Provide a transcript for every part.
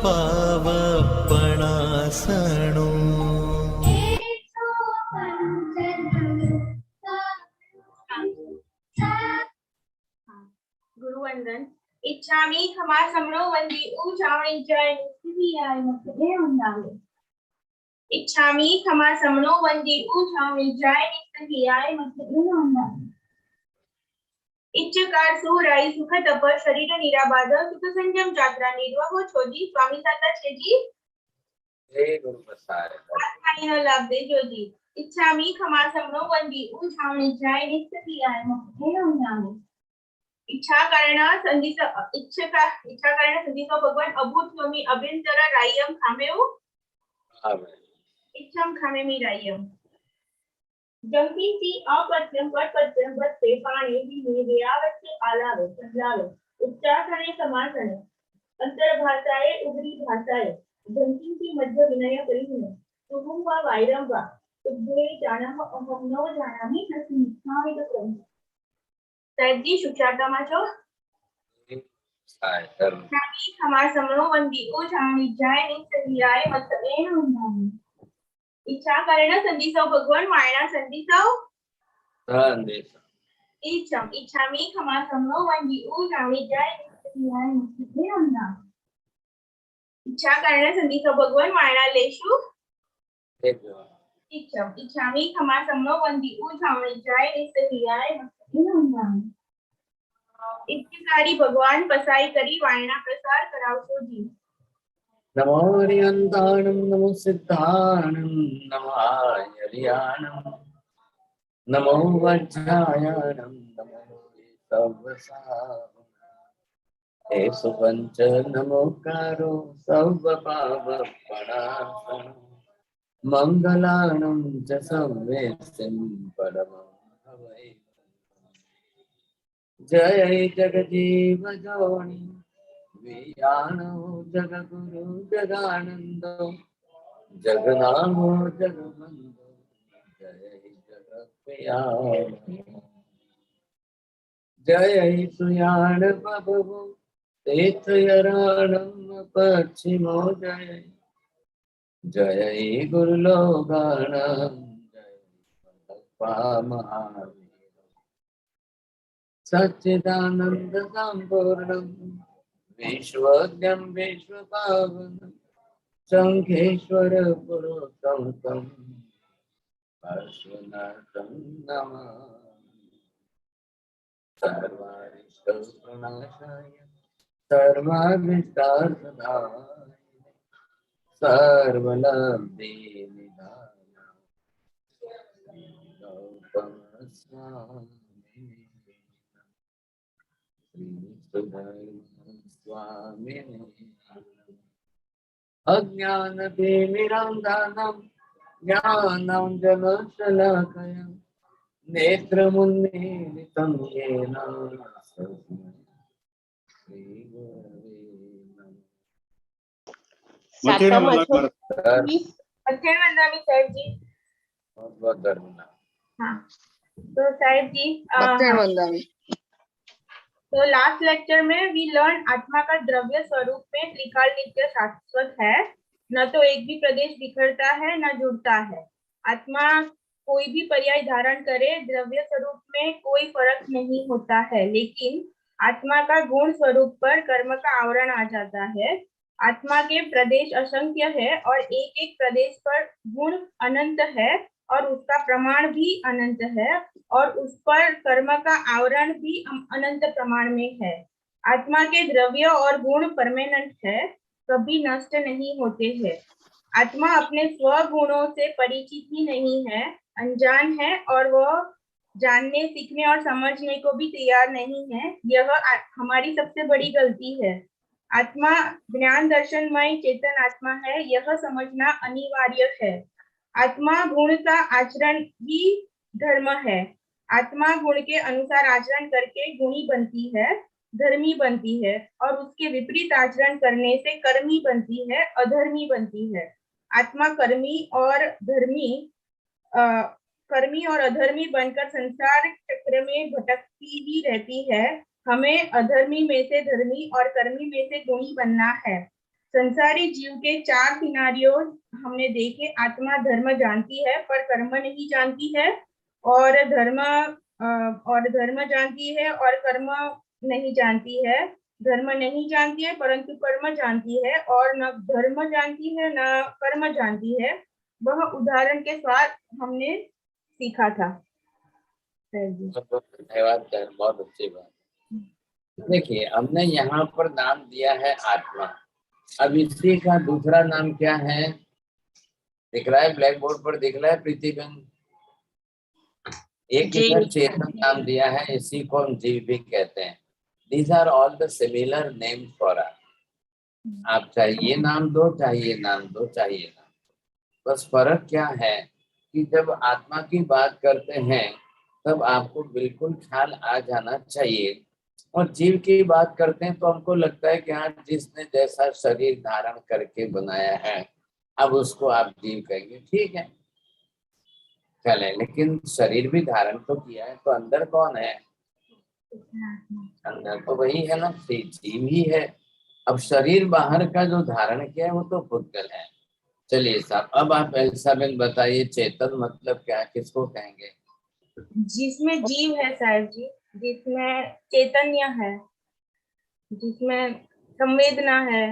पावपणासणु गुरुवंदन। इच्छामि खमा समनो वंदी ऊ चावणी जय निस्थियाय मते उंडाले। इच्छामि खमा समनो वंदी ऊ चावणी जय निस्थियाय मते उंडाले। इच्छकार सुराई सुख तप शरीर निराबाध सुख संयम जात्रा निर्वाह छोजी स्वामी साता छेजी हे गुरु प्रसाद आत्मानो लाभ दे जोजी। इच्छामि खमा समनो वंदी ऊ चावणी जय निस्थियाय मते उंडाले। इच्छा कारण संधीसो भगवान अभूत स्वामी अभ्यंतर रायम खामेउ इच्छम खामेमी रायम जमती सी अपत्यम पटपत्यम बत्ते पाणी विनी व्यावत्ते आलावे संलावे उच्चारणे समासने अंतर्भाषाए उग्री भाषाए जमती सी मध्य विनय करिने तुम वा वायरम वा तुभे जानम अहम नो जानामि तस्मिन् स्वामी क्रम साहेबजी सुचातामा छो इच्छामि खमा समनो वंदी ऊ चावणी जय निस्थियाय मते उंडाले। इच्छा कारण संधीसो भगवान मायना संधीसो इच्छामि खमा समनो वंदी ऊ चावणी जय निस्थियाय मते उंडाले। इच्छा कारण संधीसो भगवान मायना लेशु इच्छामि खमा समनो वंदी ऊ चावणी जय निस्थियाय मते उंडाले। इच्छकारी भगवान पसाई करी वायना प्रसार करावशो जी। नमो हरियंताणं नमो सिद्धाणं नमो हरियाणं नमो वज्रायणं नमो सर्वसावनं हे सुपंच नमो कारो सर्वपावपणासनं मंगलानं च संवेष्टिं परमं भवै जय जगजीव जोनि वियानो जगगुरु जगानंदो जगनामो जगबंधो जय जगत्प्रियानो जय सुयाण बभुवो तीर्थयराणं पश्चिमो जय जय गुरुलोगाणं जय महावीर सच्चिदानंद संपूर्णं विश्वज्ञं विश्वपावनं शंखेश्वर पुरुषोत्तमं पार्श्वनाथं नमामि सर्वारिष्टप्रणाशाय सर्वाभीष्टार्थदायिने सर्वलब्धिनिधानाय गौतम स्वामी स्वामिने अज्ञानतिमिरान्धनं ज्ञानाञ्जनशलाकया नेत्रमुन्मीलितं येन तस्मै श्रीगुरवे नमः। अध्ययनंदामी साहेब जी बहुत बहुत धन्यवाद। हाँ तो साहेब जी तो लास्ट लेक्चर में वी लर्न आत्मा का द्रव्य स्वरूप में त्रिकाल नित्य शाश्वत है, न तो एक भी प्रदेश बिखरता है न जुड़ता है। आत्मा कोई भी पर्याय धारण करे द्रव्य स्वरूप में कोई फर्क नहीं होता है, लेकिन आत्मा का गुण स्वरूप पर कर्म का आवरण आ जाता है। आत्मा के प्रदेश असंख्य है और एक एक प्रदेश पर गुण अनंत है और उसका प्रमाण भी अनंत है और उस पर कर्म का आवरण भी अनंत प्रमाण में है। आत्मा के द्रव्य और गुण परमानेंट है, कभी नष्ट नहीं होते हैं। आत्मा अपने स्वगुणों से परिचित ही नहीं है, अनजान है और वह जानने सीखने और समझने को भी तैयार नहीं है। यह हमारी सबसे बड़ी गलती है। आत्मा ज्ञान दर्शनमय चेतन आत्मा है, यह समझना अनिवार्य है। आत्मा गुण का आचरण ही धर्म है। आत्मा गुण के अनुसार आचरण करके गुणी बनती है, धर्मी बनती है और उसके विपरीत आचरण करने से कर्मी बनती है, अधर्मी बनती है। आत्मा कर्मी और अधर्मी बनकर संसार चक्र में भटकती ही रहती है। हमें अधर्मी में से धर्मी और कर्मी में से गुणी बनना है। संसारी जीव के 4 सिनारियो हमने देखे। आत्मा धर्म जानती है पर कर्म नहीं जानती है, और धर्म जानती है और कर्म नहीं जानती है। धर्म नहीं जानती है परंतु कर्म जानती है, और न धर्म जानती है न कर्म जानती है। वह उदाहरण के साथ हमने सीखा था। धन्यवाद सर, बहुत अच्छी बात। देखिए, हमने यहाँ पर नाम दिया है आत्मा। अब इसी का दूसरा नाम क्या है, दिख रहा है ब्लैक बोर्ड पर, दिख रहा है प्रीतिबेन? एक इधर चेतन नाम दिया है, इसी को हम जीव भी कहते हैं। These are all the similar name for us. आप चाहिए नाम दो, चाहिए नाम दो, चाहिए नाम, बस फर्क क्या है कि जब आत्मा की बात करते हैं तब आपको बिल्कुल ख्याल आ जाना चाहिए, और जीव की बात करते हैं तो हमको लगता है कि हाँ, जिसने जैसा शरीर धारण करके बनाया है अब उसको आप जीव कहेंगे, ठीक है चले, लेकिन शरीर भी धारण तो किया है, तो अंदर कौन है? अंदर तो वही है ना, जीव ही है। अब शरीर बाहर का जो धारण किया है वो तो पुद्गल है। चलिए साहब, अब आप एल्साबेन बताइए, चेतन मतलब क्या, किसको कहेंगे? जिसमें जीव है साहब जी, जिसमें चैतन्य है, जिसमें संवेदना है।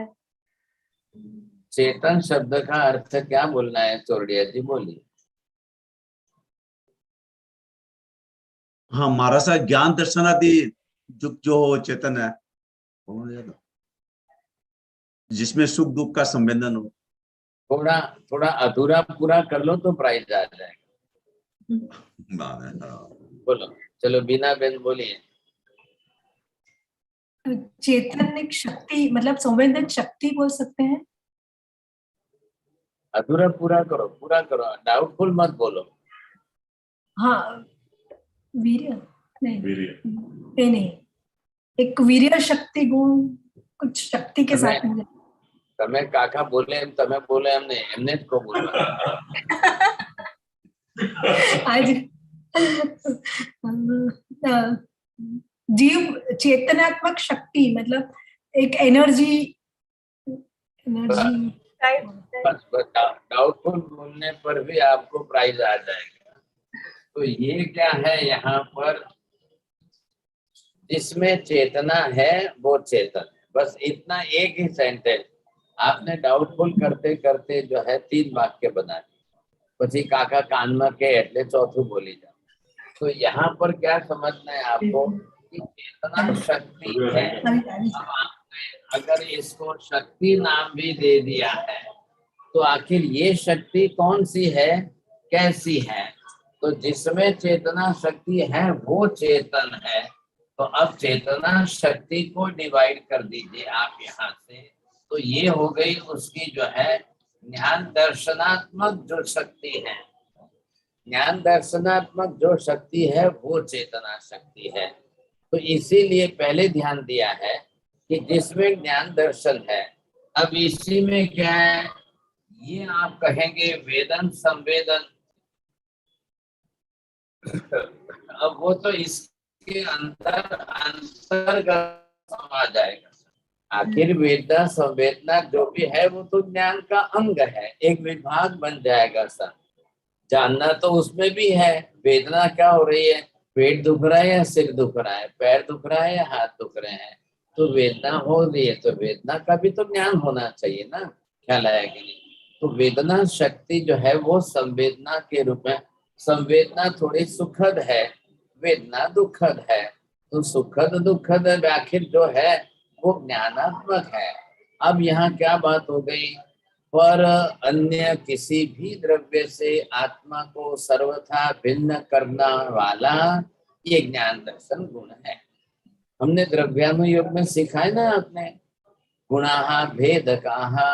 चेतन शब्द का अर्थ क्या बोलना है चोरडिया जी, बोलिए। हाँ, महाराज साहब, ज्ञान दर्शन आदि जो चेतन है, जिसमें सुख दुख का संवेदन हो। थोड़ा थोड़ा अधूरा पूरा कर लो तो प्राइज आ जाएगा। बोलो, चलो बीना बेन बोलिए। चेतन एक शक्ति, मतलब संवेदन शक्ति बोल सकते हैं। अधूरा पूरा करो, पूरा करो, डाउटफुल मत बोलो। हाँ, वीर्य नहीं, एक वीर्य शक्ति गुण, कुछ शक्ति के साथ मुझे। તમે કાકા બોલે એમ તમે બોલે એમને એમને જ કો બોલવા। आज जीव चेतनात्मक शक्ति, मतलब एक एनर्जी। बस डाउटफुल बोलने पर भी आपको प्राइज आ जाएगा। तो ये क्या है यहाँ पर, जिसमें चेतना है वो चेतन है, बस इतना एक ही सेंटेंस। आपने डाउटफुल करते करते जो है 3 वाक्य बना दिए, પછી કાકા કાનમાં કે એટલે ચોથું બોલી જાઓ। तो यहाँ पर क्या समझना है आपको कि चेतना शक्ति है। अब आपने अगर इसको शक्ति नाम भी दे दिया है तो आखिर ये शक्ति कौन सी है, कैसी है? तो जिसमें चेतना शक्ति है वो चेतन है। तो अब चेतना शक्ति को डिवाइड कर दीजिए आप यहाँ से, तो ये हो गई उसकी जो है ज्ञान दर्शनात्मक जो शक्ति है। ज्ञान दर्शनात्मक जो शक्ति है वो चेतना शक्ति है। तो इसीलिए पहले ध्यान दिया है कि जिसमें ज्ञान दर्शन है। अब इसी में क्या है, ये आप कहेंगे वेदन संवेदन। अब वो तो इसके अंतर्गत समा जाएगा। आखिर वेदना संवेदना जो भी है वो तो ज्ञान का अंग है, एक विभाग बन जाएगा सर। जानना तो उसमें भी है, वेदना क्या हो रही है, पेट दुख रहा है या सिर दुख रहा है, पैर दुख रहा है या हाथ दुख रहे हैं, तो वेदना हो रही है, तो वेदना का भी तो ज्ञान होना चाहिए ना, ख्याल आया कि नहीं? तो वेदना शक्ति जो है वो संवेदना के रूप में, संवेदना थोड़ी सुखद है, वेदना दुखद है, तो सुखद दुखद आखिर जो है वो ज्ञानात्मक है। अब यहाँ क्या बात हो गई, पर अन्य किसी भी द्रव्य से आत्मा को सर्वथा भिन्न करना वाला ये ज्ञान दर्शन गुण है। हमने द्रव्यानुयोग में सीखा है ना आपने, गुणाहा भेदकाहा,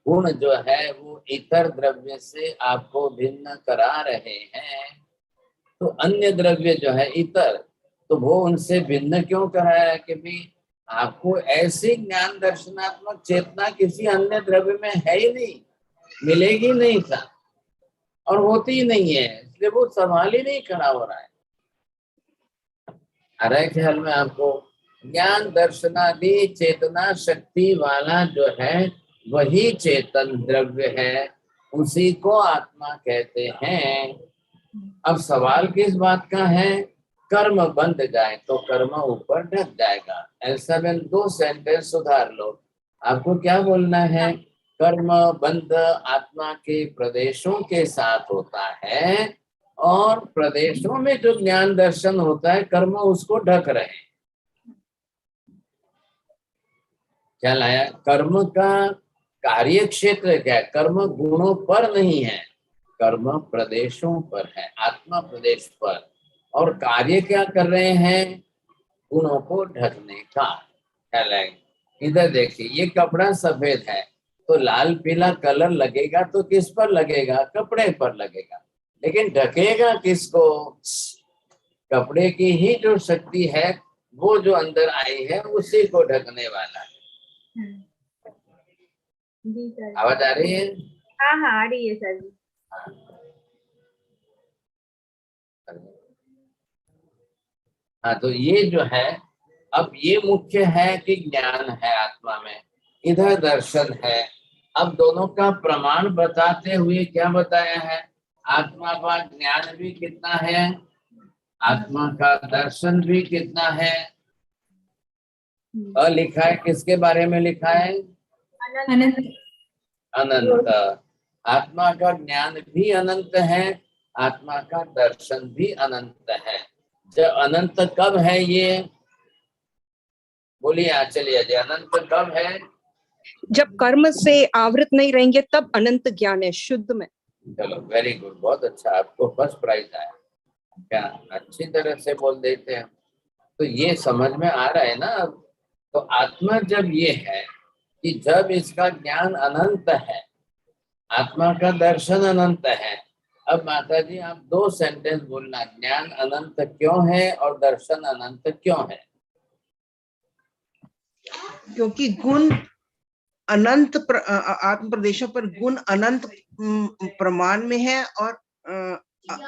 गुण जो है वो इतर द्रव्य से आपको भिन्न करा रहे हैं। तो अन्य द्रव्य जो है इतर, तो वो उनसे भिन्न क्यों कराया कि भी आपको ऐसी ज्ञान दर्शनात्मक चेतना किसी अन्य द्रव्य में है ही नहीं, मिलेगी नहीं था और होती ही नहीं है, इसलिए वो सवाल ही नहीं खड़ा हो रहा है। आ रहा है ख्याल में आपको? ज्ञान दर्शनादि चेतना शक्ति वाला जो है वही चेतन द्रव्य है, उसी को आत्मा कहते हैं। अब सवाल किस बात का है? कर्म बंध जाए तो कर्म ऊपर ढक जाएगा। ऐसा में 2 सेंटेंस सुधार लो। आपको क्या बोलना है? कर्म बंध आत्मा के प्रदेशों के साथ होता है और प्रदेशों में जो ज्ञान दर्शन होता है कर्म उसको ढक रहे हैं। क्या लाया? कर्म का कार्य क्षेत्र क्या है? कर्म गुणों पर नहीं है, कर्म प्रदेशों पर है, आत्मा प्रदेश पर। और कार्य क्या कर रहे हैं? गुणों को ढकने का। क्या लाए? इधर देखिए, ये कपड़ा सफेद है तो लाल पीला कलर लगेगा तो किस पर लगेगा? कपड़े पर लगेगा। लेकिन ढकेगा किसको? कपड़े की ही जो शक्ति है वो जो अंदर आई है उसी को ढकने वाला है। जी सर। आवाज आ रही है? हाँ हाँ आ रही है सर जी। हाँ, तो ये जो है, अब ये मुख्य है कि ज्ञान है आत्मा में, इधर दर्शन है। अब दोनों का प्रमाण बताते हुए क्या बताया है? आत्मा का ज्ञान भी कितना है, आत्मा का दर्शन भी कितना है। और लिखा है, किसके बारे में लिखा है? अनंत। अनंत। आत्मा का ज्ञान भी अनंत है, आत्मा का दर्शन भी अनंत है। जब अनंत कब है ये बोलिए? चलिए जी, अनंत कब है? जब कर्म से आवृत नहीं रहेंगे तब अनंत ज्ञान है, शुद्ध में। चलो वेरी गुड, बहुत अच्छा, आपको फर्स्ट प्राइज आया। क्या अच्छी तरह से बोल देते हैं। तो ये समझ में आ रहा है ना अब? तो आत्मा जब ये है कि जब इसका ज्ञान अनंत है, आत्मा का दर्शन अनंत है। अब माता जी आप 2 सेंटेंस बोलना, ज्ञान अनंत क्यों है और दर्शन अनंत क्यों है? क्योंकि गुण अनंत आत्म प्रदेशों पर गुण अनंत प्रमाण में है और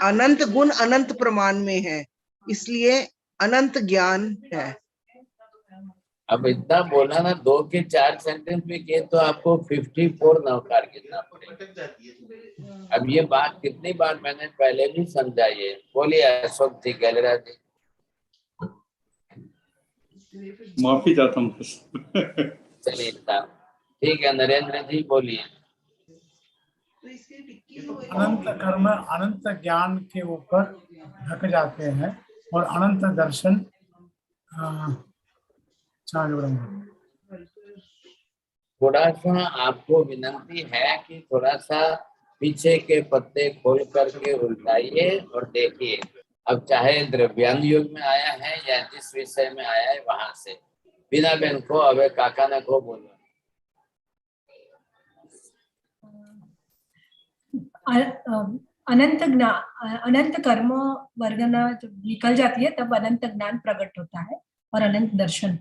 अनंत गुण अनंत प्रमाण में है, इसलिए अनंत ज्ञान है। अब इतना बोला ना, 2 के 4 सेंटेंस में किए तो आपको 54 नवकार गिनना पड़ेगा। अब ये बात कितनी बार मैंने पहले भी समझाई है। बोलिए अशोक जी, गहलरा जी। माफी चाहता हूँ। चलिए ठीक है, नरेंद्र जी बोलिए। अनंत कर्म अनंत ज्ञान के ऊपर ढक जाते हैं और अनंत दर्शन थोड़ा सा आपको विनंती है कि थोड़ा सा पीछे के पत्ते खोल करके उल्टाइए और देखिए। अब चाहे द्रव्यान युग में आया है या जिस विषय में आया है वहां से बिना बहन को अब काका ने को बोलो। अनंत कर्म वर्गना जब निकल जाती है तब अनंत ज्ञान प्रकट होता है और अनंत दर्शन।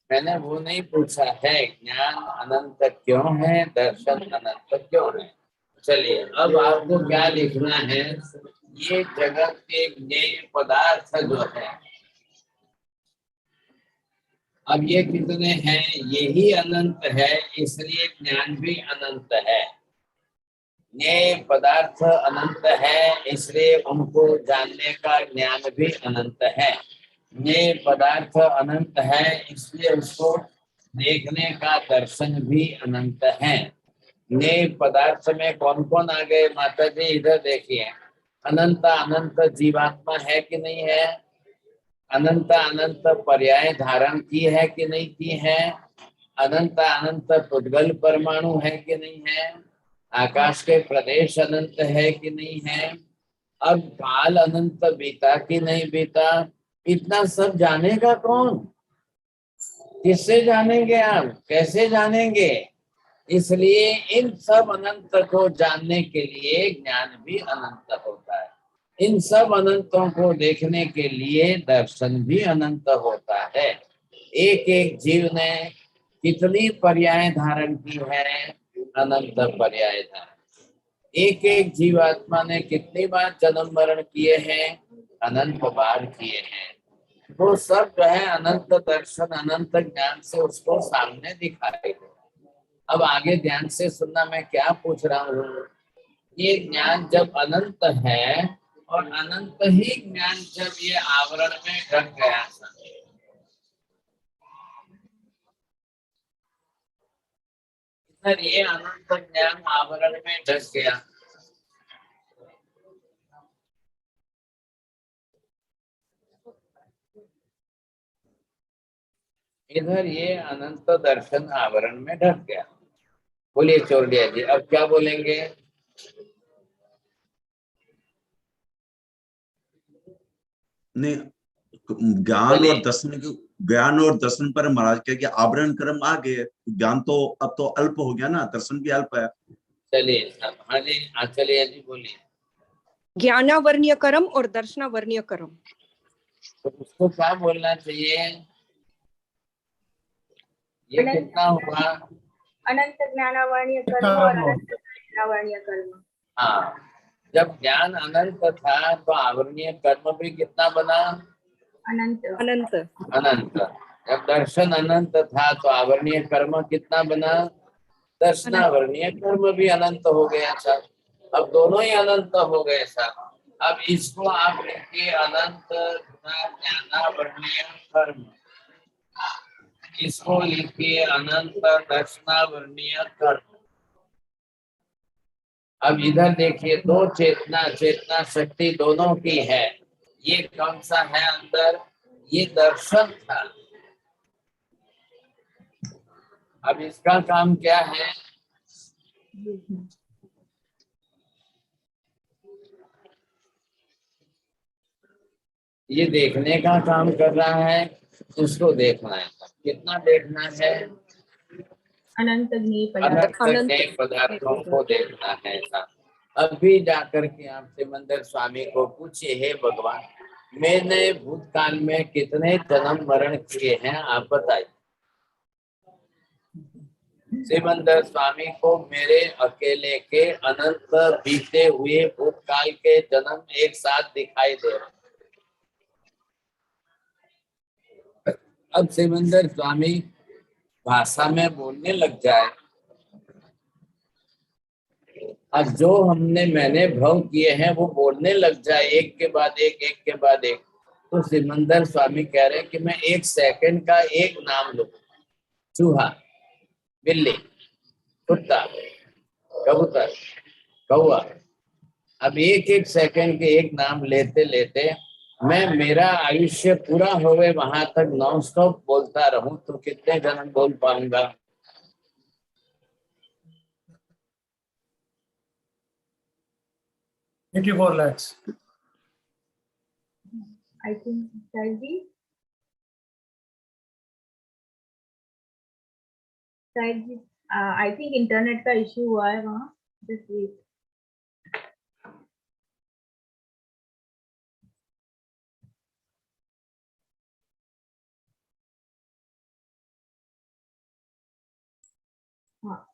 मैंने वो नहीं पूछा है ज्ञान अनंत क्यों है, दर्शन अनंत क्यों है। चलिए अब आपको क्या लिखना है? ये जगत के ज्ञेय पदार्थ जो है, अब ये कितने हैं? यही अनंत है, इसलिए ज्ञान भी अनंत है। ज्ञेय पदार्थ अनंत है, इसलिए उनको जानने का ज्ञान भी अनंत है। ज्ञेय पदार्थ अनंत है, इसलिए उसको देखने का दर्शन भी अनंत है। ज्ञेय पदार्थ में कौन कौन आ गए माता जी? इधर देखिए, अनंत अनंत जीवात्मा है कि नहीं है? अनंत अनंत पर्याय धारण की है कि नहीं की है? अनंत अनंत पुद्गल परमाणु है कि नहीं है? आकाश के प्रदेश अनंत है कि नहीं है? अब काल अनंत बीता कि नहीं बीता? इतना सब जानेगा कौन? किससे जानेंगे आप? कैसे जानेंगे? इसलिए इन सब अनंत को जानने के लिए ज्ञान भी अनंत होता है। इन सब अनंतों को देखने के लिए दर्शन भी अनंत होता है। एक एक जीव ने कितनी पर्याय धारण की है? अनंत पर्याय धारण। एक एक जीवात्मा ने कितनी बार जन्म मरण किए हैं? अनंत बार किए हैं। वो सब जो है अनंत दर्शन अनंत ज्ञान से उसको सामने दिखाई दे। अब आगे ध्यान से सुनना, मैं क्या पूछ रहा हूँ। ये ज्ञान जब अनंत है और अनंत ही ज्ञान जब ये आवरण में ढक गया था, इधर ये अनंत ज्ञान आवरण में ढक गया, इधर ये अनंत दर्शन आवरण में ढक गया। बोलिए चौरडिया जी, अब क्या बोलेंगे? नहीं, ज्ञान और दर्शन के, ज्ञान और दर्शन पर महाराज कह के आवरण कर्म आ गए। ज्ञान तो अब तो अल्प हो गया ना, दर्शन भी अल्प है। चलिए साहब, हाँ जी, चलिए जी बोलिए। ज्ञानावर्ण्य कर्म और दर्शनावर्ण्य कर्म, तो उसको क्या बोलना चाहिए? ये अनंत कितना हुआ? अनंत ज्ञानावर्ण्य कर्म और अनंत दर्शनावर्ण्य कर्म। हाँ, जब ज्ञान अनंत था तो आवरणीय कर्म भी कितना बना? अनंत। अनंत। अनंत। जब दर्शन अनंत था तो आवरणीय कर्म कितना बना? दर्शनावरणीय कर्म भी अनंत हो गया था। अब दोनों ही अनंत हो गए साहब। अब इसको आप लिखिए अनंत ज्ञानावर्णीय कर्म, इसको लिखिए अनंत दर्शनावर्णीय कर्म। अब इधर देखिए, दो चेतना, चेतना शक्ति दोनों की है। ये कौन सा है अंदर? ये दर्शन था। अब इसका काम क्या है? ये देखने का काम कर रहा है, उसको देखना है। कितना देखना है? अनंत ज्ञेय अनंत पदार्थ। ज्ञेय पदार्थों को देखना है। अभी जाकर के आप सिमंदर स्वामी को पूछिए, हे भगवान, मैंने भूतकाल में कितने जन्म मरण किए हैं, आप बताइए। सिमंदर स्वामी को मेरे अकेले के अनंत बीते हुए भूतकाल के जन्म एक साथ दिखाई दे रहे। अब सिमंदर स्वामी भाषा में बोलने लग जाए, अब जो मैंने भव किए हैं वो बोलने लग जाए एक के बाद एक, एक के बाद एक, तो सिमंदर स्वामी कह रहे हैं कि मैं एक सेकंड का एक नाम लूं। चूहा, बिल्ली, कुत्ता, कबूतर, कौवा। अब एक एक सेकंड के एक नाम लेते लेते मैं, मेरा आयुष्य पूरा होवे वहां तक नॉन स्टॉप बोलता रहूं तो कितने जन्म बोल पाऊंगा? $84 lakhs. I think शायद जी आई थिंक इंटरनेट का इश्यू हुआ है वहाँ। Just wait. हाँ,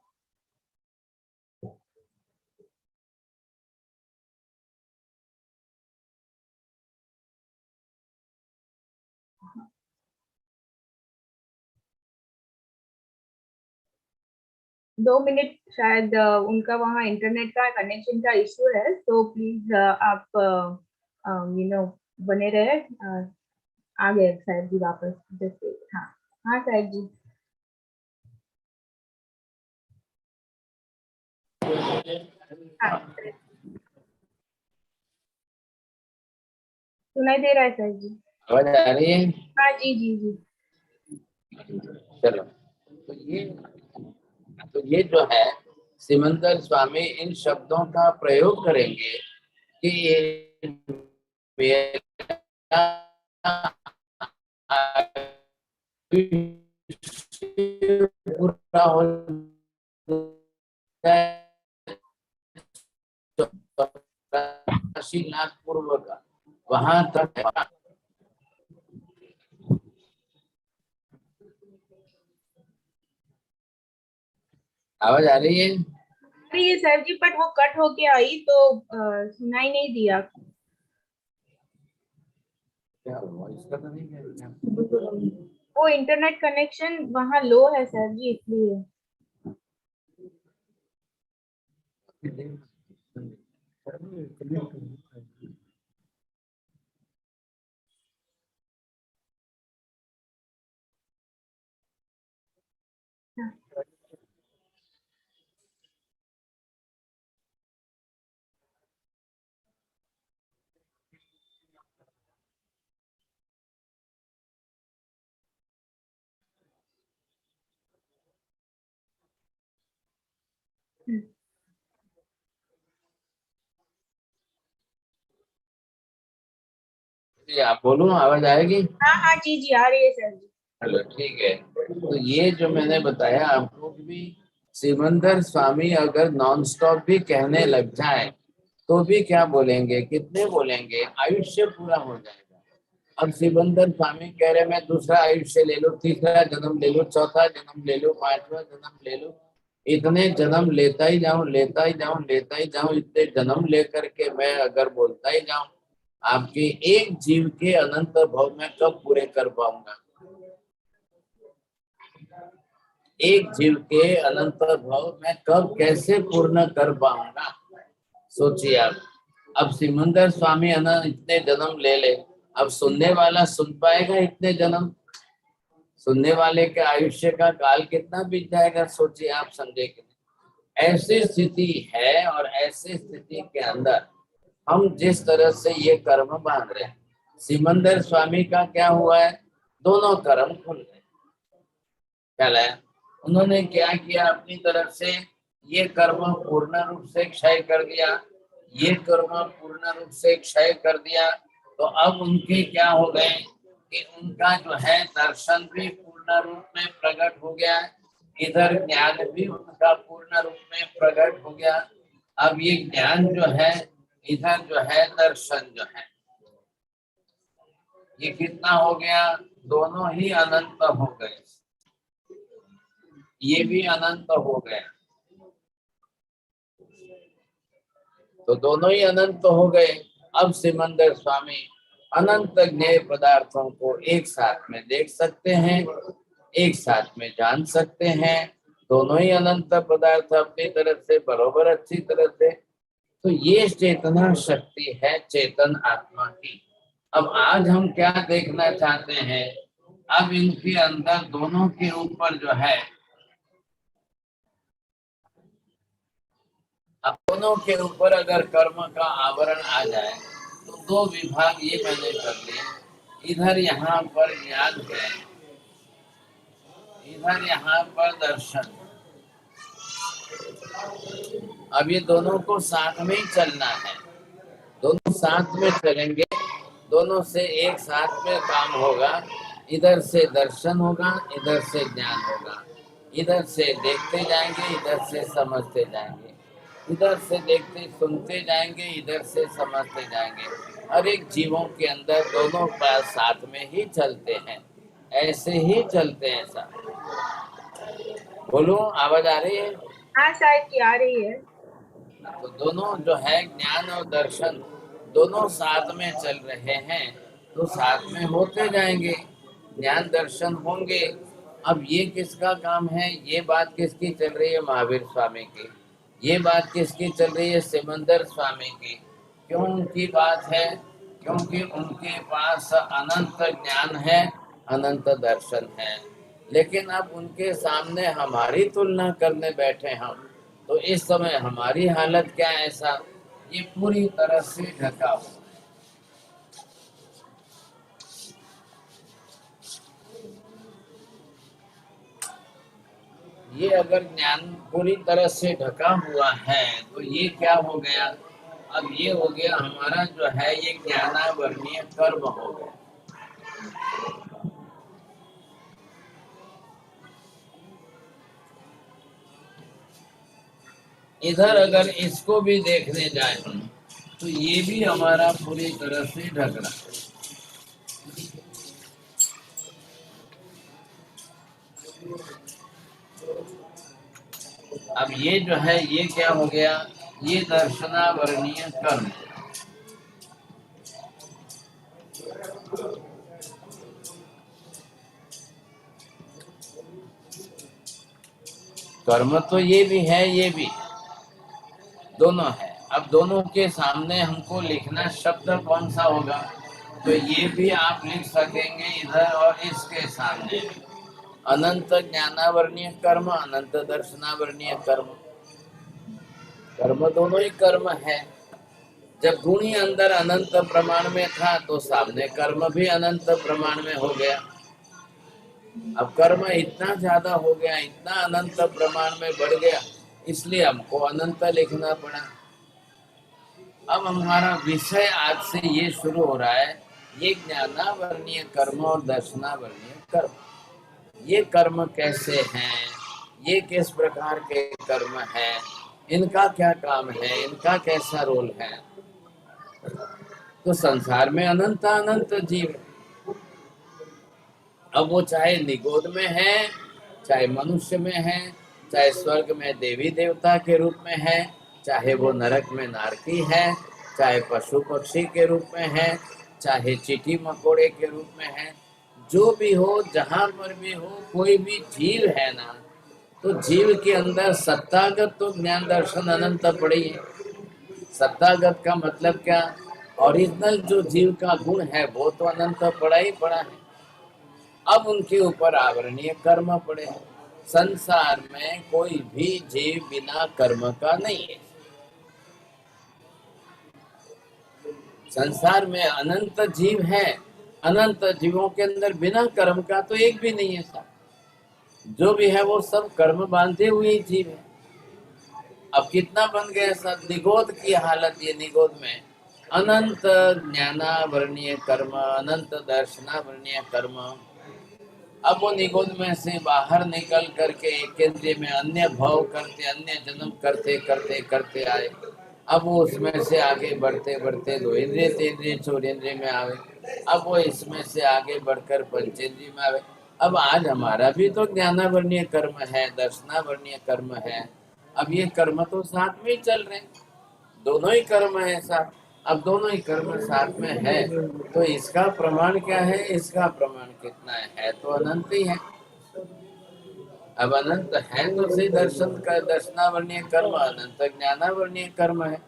दो मिनट शायद उनका वहाँ इंटरनेट का कनेक्शन का इश्यू है, तो प्लीज आप बने रहे। आ गए शायद जी वापस। जस्ट हाँ हाँ शायद जी। हाँ, सुनाई दे रहा है शायद जी। आवाज आ रही है? हाँ जी जी जी। चलो, तो ये जो है सिमंदर स्वामी इन शब्दों का प्रयोग करेंगे कि ये मेरा पूरा हो जाए 80 लाख पूर्व का, वहां तक आवाज आ रही है? अरे ये सर जी, बट वो कट होके आई तो सुनाई नहीं दिया। क्या हुआ इसका? तो नहीं है। वो इंटरनेट कनेक्शन वहाँ लो है सर जी, इसलिए। जी आप बोलो, आवाज आएगी? हाँ हाँ जी जी आ रही है सर जी। चलो ठीक है। तो ये जो मैंने बताया आपको भी, सिमंदर स्वामी अगर नॉन स्टॉप भी कहने लग जाए तो भी क्या बोलेंगे, कितने बोलेंगे, आयुष्य पूरा हो जाएगा। अब सिमंदर स्वामी कह रहे मैं दूसरा आयुष्य ले लो, तीसरा जन्म ले लो, चौथा जन्म ले लो, पांचवा जन्म ले लो, इतने जन्म लेता ही जाऊं, लेता ही जाऊं, लेता ही जाऊं, इतने जन्म लेकर के मैं अगर बोलता ही जाऊं, आपके एक जीव के अनंत भव में कब पूरे कर पाऊंगा? एक जीव के अनंत भव में कब कैसे पूर्ण कर पाऊंगा? सोचिए आप। अब सिमंदर स्वामी अनंत इतने जन्म ले ले, अब सुनने वाला सुन पाएगा इतने जन्म? सुनने वाले के आयुष्य का काल कितना बीत जाएगा, सोचिए आप, समझे कि नहीं? ऐसी स्थिति है, और ऐसी स्थिति के अंदर हम जिस तरह से ये कर्म बांध रहे हैं, सिमंदर स्वामी का क्या हुआ है, दोनों कर्म खुल गए। क्या लाया उन्होंने, क्या किया, अपनी तरफ से ये कर्म पूर्ण रूप से क्षय कर दिया, ये कर्म पूर्ण रूप से क्षय कर दिया। तो अब उनके क्या हो गए कि उनका जो है दर्शन भी पूर्ण रूप में प्रकट हो गया, इधर ज्ञान भी उनका पूर्ण रूप में प्रकट हो गया। अब ये ज्ञान जो है, इधर जो है दर्शन जो है, ये कितना हो गया, दोनों ही अनंत हो गए, ये भी अनंत हो गया। तो दोनों ही अनंत हो गए। अब सिमंदर स्वामी अनंत ज्ञेय पदार्थों को एक साथ में देख सकते हैं, एक साथ में जान सकते हैं, दोनों ही अनंत पदार्थ अपनी तरफ से बरोबर अच्छी तरह से। तो ये चेतना शक्ति है, चेतन आत्मा की। अब आज हम क्या देखना चाहते हैं, अब इनके अंदर दोनों के ऊपर जो है, अब दोनों के ऊपर अगर कर्म का आवरण आ जाए तो दो विभाग ये मैंने कर लिए, इधर यहाँ पर ज्ञान है, इधर यहाँ पर दर्शन। अब ये दोनों को साथ में ही चलना है, दोनों साथ में चलेंगे, दोनों से एक साथ में काम होगा। इधर से दर्शन होगा, इधर से ज्ञान होगा, इधर से देखते जाएंगे, इधर से समझते जाएंगे, इधर से देखते सुनते जाएंगे, इधर से समझते जाएंगे। हर एक जीवों के अंदर दोनों पास साथ में ही चलते हैं, ऐसे ही चलते हैं साथ। बोलो, आवाज आ रही है? हाँ साहब की आ रही है। तो दोनों जो है ज्ञान और दर्शन दोनों साथ में चल रहे हैं, तो साथ में होते जाएंगे, ज्ञान दर्शन होंगे। अब ये किसका काम है, ये बात किसकी चल रही है, महावीर स्वामी की। ये बात किसकी चल रही है, सिमंदर स्वामी की। क्यों उनकी बात है, क्योंकि उनके पास अनंत ज्ञान है, अनंत दर्शन है। लेकिन अब उनके सामने हमारी तुलना करने बैठे हम, तो इस समय हमारी हालत क्या है, ऐसा ये पूरी तरह से ढका हुआ। ये अगर ज्ञान पूरी तरह से ढका हुआ है तो ये क्या हो गया, अब ये हो गया हमारा जो है ये ज्ञानावरणीय कर्म हो गया। इधर अगर इसको भी देखने जाए तो ये भी हमारा पूरी तरह से ढक रहा है। अब ये जो है ये क्या हो गया, ये दर्शनावरणीय कर्म। कर्म तो ये भी है, ये भी है, दोनों है। अब दोनों के सामने हमको लिखना शब्द कौन सा होगा, तो ये भी आप लिख सकेंगे इधर और इसके सामने, अनंत ज्ञानावरणीय कर्म, अनंत दर्शनावरणीय कर्म। कर्म दोनों ही कर्म है। जब गुण ही अंदर अनंत प्रमाण में था तो सामने कर्म भी अनंत प्रमाण में हो गया। अब कर्म इतना ज्यादा हो गया, इतना अनंत प्रमाण में बढ़ गया, इसलिए हमको अनंत लिखना पड़ा। अब हमारा विषय आज से ये शुरू हो रहा है, ये ज्ञानावरणीय कर्म और दर्शनावरणीय कर्म, ये कर्म कैसे हैं, ये किस प्रकार के कर्म हैं, इनका क्या काम है, इनका कैसा रोल है। तो संसार में अनंत अनंत जीव, अब वो चाहे निगोद में है, चाहे मनुष्य में है, चाहे स्वर्ग में देवी देवता के रूप में है, चाहे वो नरक में नारकी है, चाहे पशु पक्षी के रूप में है, चाहे चींटी मकोड़े के रूप में है, जो भी हो, जहां पर भी हो, कोई भी जीव है ना, तो जीव के अंदर सत्तागत तो ज्ञान दर्शन अनंत पड़ी है। सत्तागत का मतलब क्या, ओरिजिनल जो जीव का गुण है वो तो अनंत पड़ा ही पड़ा है। अब उनके ऊपर आवरणीय कर्म पड़े हैं। संसार में कोई भी जीव बिना कर्म का नहीं है। संसार में अनंत जीव है, अनंत जीवों के अंदर बिना कर्म का तो एक भी नहीं है। सब जो भी है वो सब कर्म बांधे हुए ही जीव है। अब कितना बन गया सब, निगोद की हालत, ये निगोद में अनंत ज्ञानावरणीय कर्म, अनंत दर्शनावरणीय कर्म। अब वो निगोद में से बाहर निकल करके एक इंद्रिय में अन्य भाव करते, अन्य जन्म करते करते करते आए। अब वो उसमें से आगे बढ़ते बढ़ते दो इंद्रिय, तीन इंद्रिय, चौर इंद्रिय में आवे। अब वो इसमें से आगे बढ़कर पंचेंद्रिय में आवे। अब आज हमारा भी तो ज्ञानावरणीय कर्म है, दर्शनावरणीय कर्म है। अब ये कर्म तो साथ में ही चल रहे हैं, दोनों ही कर्म है साथ। अब दोनों ही कर्म साथ में है, तो इसका प्रमाण क्या है, इसका प्रमाण कितना है तो अनंत ही है। अब अनंत है तो से दर्शन का दर्शनावरणीय कर्म, अनंत ज्ञानावरणीय कर्म है।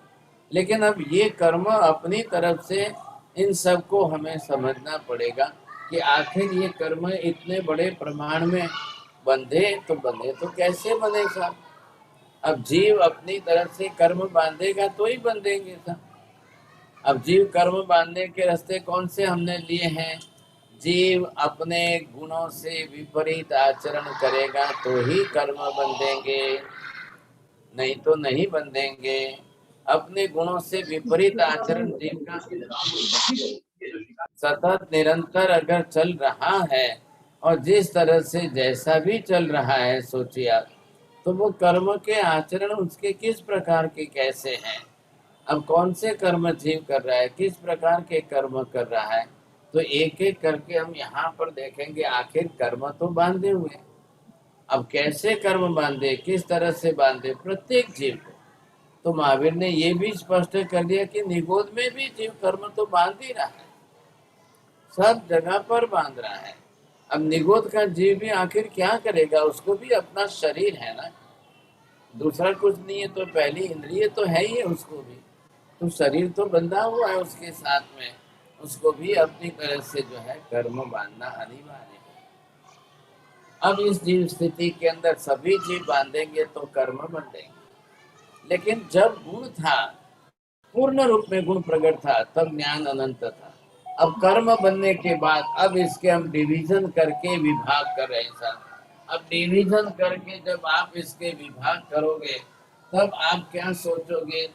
लेकिन अब ये कर्म अपनी तरफ से इन सबको हमें समझना पड़ेगा कि आखिर ये कर्म इतने बड़े प्रमाण में बंधे तो कैसे बने साहब। अब जीव अपनी तरफ से कर्म बांधेगा तो ही बंधेंगे साहब। अब जीव कर्म बांधने के रास्ते कौन से हमने लिए हैं, जीव अपने गुणों से विपरीत आचरण करेगा तो ही कर्म बंधेंगे, नहीं तो नहीं बंधेंगे। अपने गुणों से विपरीत आचरण जीव का सतत निरंतर अगर चल रहा है, और जिस तरह से जैसा भी चल रहा है सोचिए आप, तो वो कर्म के आचरण उसके किस प्रकार के कैसे हैं। अब कौन से कर्म जीव कर रहा है, किस प्रकार के कर्म कर रहा है, तो एक एक करके हम यहाँ पर देखेंगे। आखिर कर्म तो बांधे हुए, अब कैसे कर्म बांधे, किस तरह से बांधे प्रत्येक जीव को। तो महावीर ने ये भी स्पष्ट कर दिया कि निगोद में भी जीव कर्म तो बांध ही रहा है, सब जगह पर बांध रहा है। अब निगोद का जीव भी आखिर क्या करेगा, उसको भी अपना शरीर है ना, दूसरा कुछ नहीं है, तो पहली इंद्रिय तो है ही है उसको भी, तो शरीर तो बंधा हुआ है उसके साथ में, उसको भी अपनी तरह से जो है कर्म बांधना अनिवार्य है। अब इस जीव स्थिति के अंदर सभी जीव बांधेंगे तो कर्म बंधेंगे। लेकिन जब गुण था, पूर्ण रूप में गुण प्रकट था, तब ज्ञान अनंत था। अब कर्म बनने के बाद अब इसके हम डिवीजन करके विभाग कर रहे हैं साहब। अब डिवीजन करके जब आप इसके विभाग करोगे तब आप क्या सोचोगे,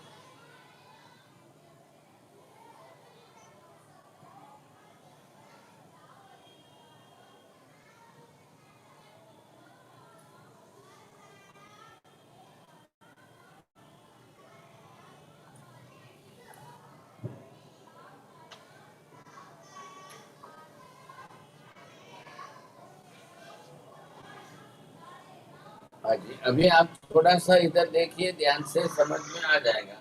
हाँ जी, अभी आप थोड़ा सा इधर देखिए, ध्यान से समझ में आ जाएगा।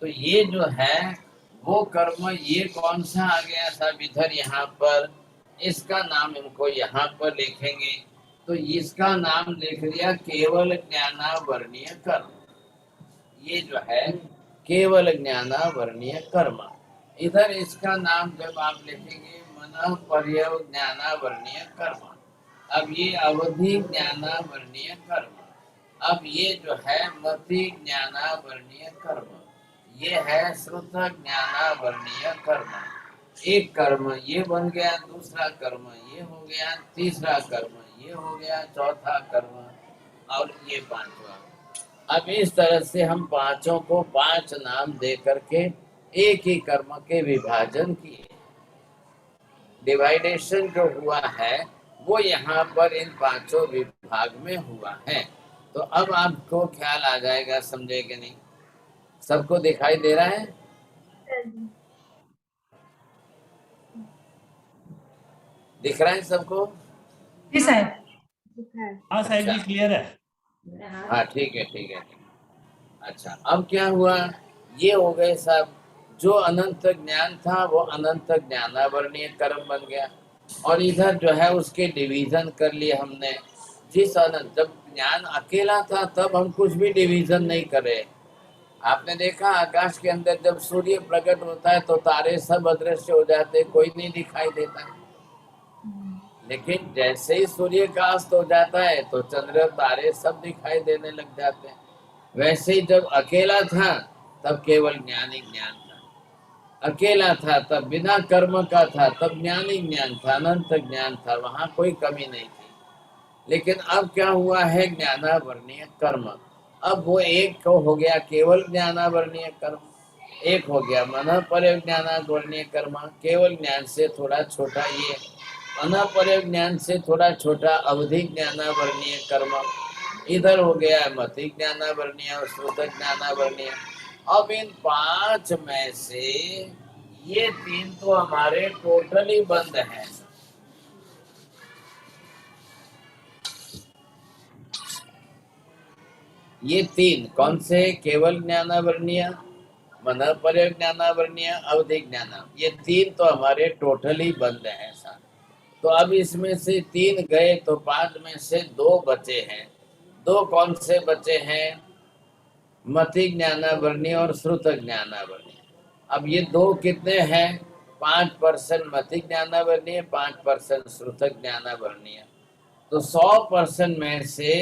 तो ये जो है वो कर्म, ये कौन सा आ गया था इधर, यहाँ पर इसका नाम इनको यहाँ पर लिखेंगे। तो इसका नाम लिख दिया केवल ज्ञानावरणीय कर्म। ये जो है केवल ज्ञानावरणीय कर्म। इधर इसका नाम जब आप लिखेंगे मन पर्यव ज्ञानावरणीय कर्म। अब ये अवधि ज्ञानावरणीय कर्म। अब ये जो है मति ज्ञानावरणीय कर्म। ये है श्रुत ज्ञानावरणीय कर्म। एक कर्म ये बन गया, दूसरा कर्म ये हो गया, तीसरा कर्म ये हो गया, चौथा कर्म और ये पांचवा। अब इस तरह से हम पांचों को 5 नाम दे करके एक ही कर्म के विभाजन किए। डिवाइडेशन जो हुआ है वो यहाँ पर इन 5 विभाग में हुआ है। तो अब आपको ख्याल आ जाएगा, समझे कि नहीं? सबको दिखाई दे रहा है? दिख रहा है सबको? जी साहब। हाँ साहब जी, क्लियर है। हाँ ठीक है ठीक है। अच्छा, अब क्या हुआ? ये हो गए सब। जो अनंत ज्ञान था वो अनंत ज्ञानावरणीय कर्म बन गया। और इधर जो है उसके डिवीजन कर लिए हमने। जिस अनंत, जब ज्ञान अकेला था तब हम कुछ भी डिवीजन नहीं कर रहे। आपने देखा आकाश के अंदर जब सूर्य प्रकट होता है तो तारे सब अदृश्य हो जाते, कोई नहीं दिखाई देता। लेकिन जैसे ही सूर्य का अस्त हो जाता है तो चंद्र तारे सब दिखाई देने लग जाते हैं। वैसे ही जब अकेला था तब केवल ज्ञान ही ज्ञान था। अकेला था तब बिना कर्म का था, तब ज्ञान ही ज्ञान था, अनंत ज्ञान था, वहां कोई कमी नहीं थी। लेकिन अब क्या हुआ है? ज्ञानावरणीय कर्म। अब वो एक को हो गया केवल ज्ञानावरणीय कर्म, एक हो गया मन पर ज्ञानावरणीय कर्म। केवल ज्ञान से थोड़ा छोटा ये, मन पर ज्ञान से थोड़ा छोटा अवधि ज्ञानावरणीय कर्म। इधर हो गया मति ज्ञानावरणीय और श्रुत ज्ञानावरणीय। अब इन 5 में से ये 3 तो हमारे टोटली बंद हैं। ये 3 कौन से? केवल ज्ञानावरणीय, मन पर ज्ञानावरणीय, अवधि ज्ञाना। ये 3 तो हमारे टोटली बंद हैं सर। तो अब इसमें से 3 गए तो 5 में से 2 बचे हैं। 2 कौन से बचे हैं? मति ज्ञानावरणीय और श्रुत ज्ञानावरणीय। अब ये 2 कितने हैं? 5% मति ज्ञानावरणीय, 5% श्रुत ज्ञानावरणीय। तो 100% में से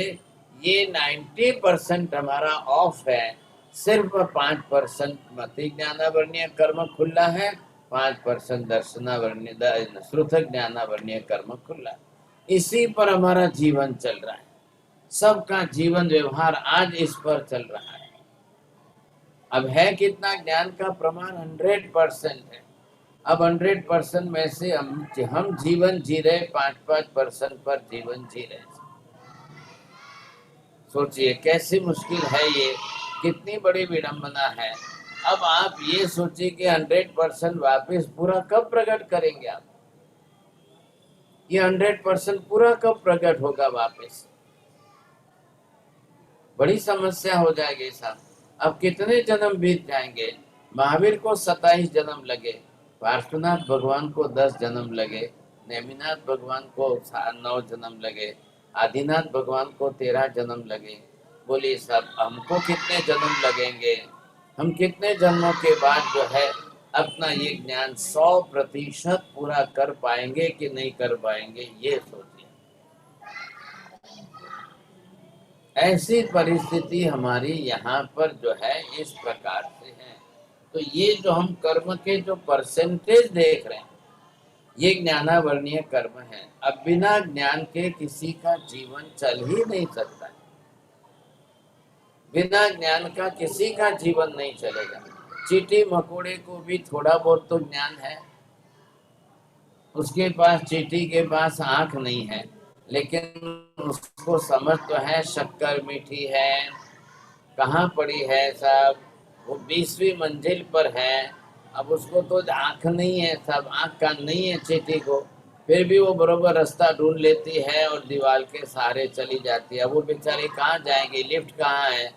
ये 90% हमारा ऑफ है। सिर्फ 5% मति ज्ञानावरणीय कर्म खुला है, 5% दर्शनावरणीय श्रुत ज्ञानावरणीय कर्म खुला है। इसी पर हमारा जीवन चल रहा है। सबका जीवन व्यवहार आज इस पर चल रहा है। अब है कितना? ज्ञान का प्रमाण 100% है। अब 100% में से हम जीवन जी रहे 5% पर जीवन जी रहे। सोचिए कैसी मुश्किल है ये, कितनी बड़ी विडंबना है। अब आप ये सोचिए कि 100% वापस पूरा कब प्रकट करेंगे आप? ये 100% पूरा कब प्रकट होगा वापस? बड़ी समस्या हो जाएगी साहब। अब कितने जन्म बीत जाएंगे? महावीर को 27 जन्म लगे, पार्श्वनाथ भगवान को 10 जन्म लगे, नेमिनाथ भगवान को 9 जन्म लगे, आदिनाथ भगवान को 13 जन्म लगे। बोलिए साहब, हमको कितने जन्म लगेंगे? हम कितने जन्मों के बाद जो है अपना ये ज्ञान 100% पूरा कर पाएंगे कि नहीं कर पाएंगे? ये सोचिए। ऐसी परिस्थिति हमारी यहाँ पर जो है इस प्रकार से है। तो ये जो हम कर्म के जो परसेंटेज देख रहे हैं ये ज्ञानावरणीय कर्म है। अब बिना ज्ञान के किसी का जीवन चल ही नहीं सकता। बिना ज्ञान का किसी का जीवन नहीं चलेगा। चींटी मकोड़े को भी थोड़ा बहुत तो ज्ञान है। उसके पास, चींटी के पास आंख नहीं है लेकिन उसको समझ तो है शक्कर मीठी है, कहाँ पड़ी है साहब, वो 20वीं मंजिल पर है। अब उसको तो आंख नहीं है साहब, आंख कान नहीं है चींटी को, फिर भी वो बरोबर रास्ता ढूंढ लेती है और दीवार के सहारे चली जाती है। वो बेचारी कहाँ जाएगी? लिफ्ट कहाँ है?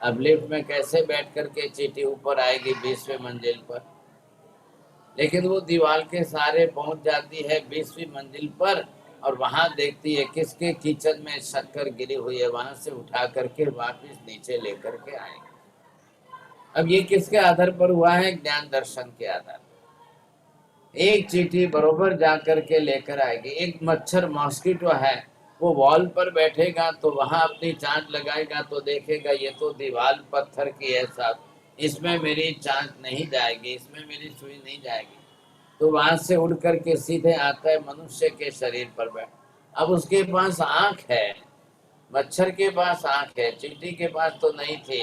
अब लिफ्ट में कैसे बैठ करके चींटी ऊपर आएगी 20वीं मंजिल पर? लेकिन वो दीवार के सहारे पहुंच जाती है 20वीं मंजिल पर और वहां देखती है किसके किचन में शक्कर गिरी हुई है, वहां से उठा करके वापस नीचे लेकर के आएगी। अब ये किसके आधार पर हुआ है? ज्ञान दर्शन के आधार पर। एक चींटी बरोबर जा करके लेकर आएगी। एक मच्छर मॉस्किटो है, वो वॉल पर बैठेगा तो वहां अपनी चांच लगाएगा तो देखेगा ये तो दीवार पत्थर की है साहब, इसमें मेरी चांच नहीं जाएगी, इसमें मेरी सुई नहीं जाएगी। तो वहां से उड़ करके सीधे आता है मनुष्य के शरीर पर बैठ। अब उसके पास आंख है, मच्छर के पास आंख है, चींटी के पास तो नहीं थी।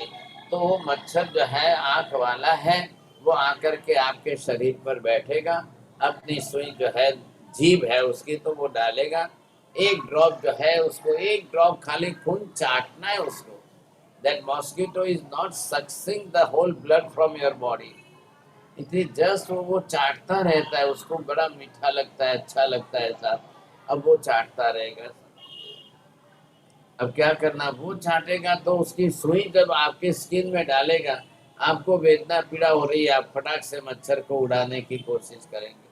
तो वो मच्छर जो है आंख वाला है, वो आकर के आपके शरीर पर बैठेगा, अपनी सुई जो है जीभ है उसकी तो वो डालेगा। एक ड्रॉप जो है उसको, एक ड्रॉप खाली खून चाटना है उसको। That mosquito is not sucking the whole blood from your body. It is just वो चाटता रहता है, उसको बड़ा मीठा लगता है, अच्छा लगता है साहब। अब वो चाटता रहेगा। अब क्या करना, वो चाटेगा तो उसकी सुई जब आपके स्किन में डालेगा, आपको वेदना पीड़ा हो रही है, आप फटाक से मच्छर को उड़ाने की कोशिश करेंगे।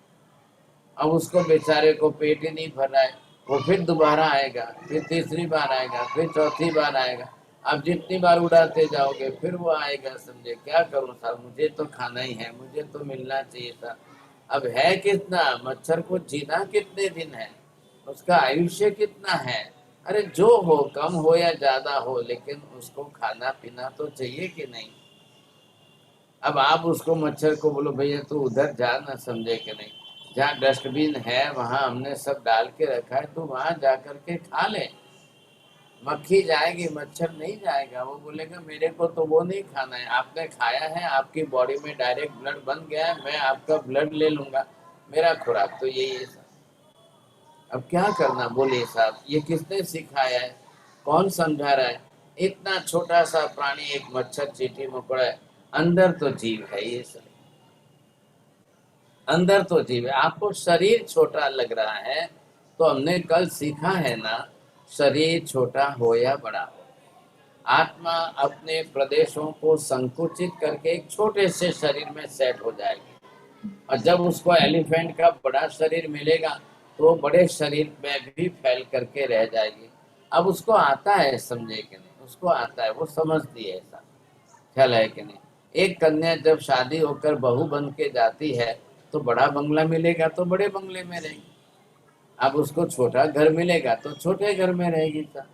अब उसको बेचारे को पेट ही नहीं भर रहा है, वो फिर दोबारा आएगा, फिर तीसरी बार आएगा, फिर चौथी बार आएगा। आप जितनी बार उड़ाते जाओगे फिर वो आएगा। समझे, क्या करूं साहब, मुझे तो खाना ही है, मुझे तो मिलना चाहिए था। अब है कितना, मच्छर को जीना कितने दिन है, उसका आयुष्य कितना है? अरे जो हो, कम हो या ज्यादा हो, लेकिन उसको खाना पीना तो चाहिए कि नहीं। अब आप उसको मच्छर को बोलो भैया तू उधर जा ना, समझे कि नहीं, जहाँ डस्टबिन है वहां हमने सब डाल के रखा है, तो वहां जा करके खा ले। मक्खी जाएगी, मच्छर नहीं जाएगा। वो बोलेगा मेरे को तो वो नहीं खाना है, आपने खाया है, आपकी बॉडी में डायरेक्ट ब्लड बन गया है, मैं आपका ब्लड ले लूंगा, मेरा खुराक तो यही है साहब। अब क्या करना बोलिए साहब, ये किसने सिखाया है, कौन समझा रहा है? इतना छोटा सा प्राणी एक मच्छर चींटी मकोड़ा है, अंदर तो जीव है ये सब, अंदर तो जीव है। आपको शरीर छोटा लग रहा है, तो हमने कल सीखा है ना, शरीर छोटा हो या बड़ा हो, आत्मा अपने प्रदेशों को संकुचित करके एक छोटे से शरीर में सेट हो जाएगी। और जब उसको एलिफेंट का बड़ा शरीर मिलेगा तो बड़े शरीर में भी फैल करके रह जाएगी। अब उसको आता है, समझे कि नहीं, उसको आता है, वो समझती है, ऐसा ख्याल है कि नहीं। एक कन्या जब शादी होकर बहू बन के जाती है तो बड़ा बंगला मिलेगा तो बड़े बंगले में रहेगी। अब उसको छोटा घर मिलेगा तो छोटे घर में रहेगी साहब।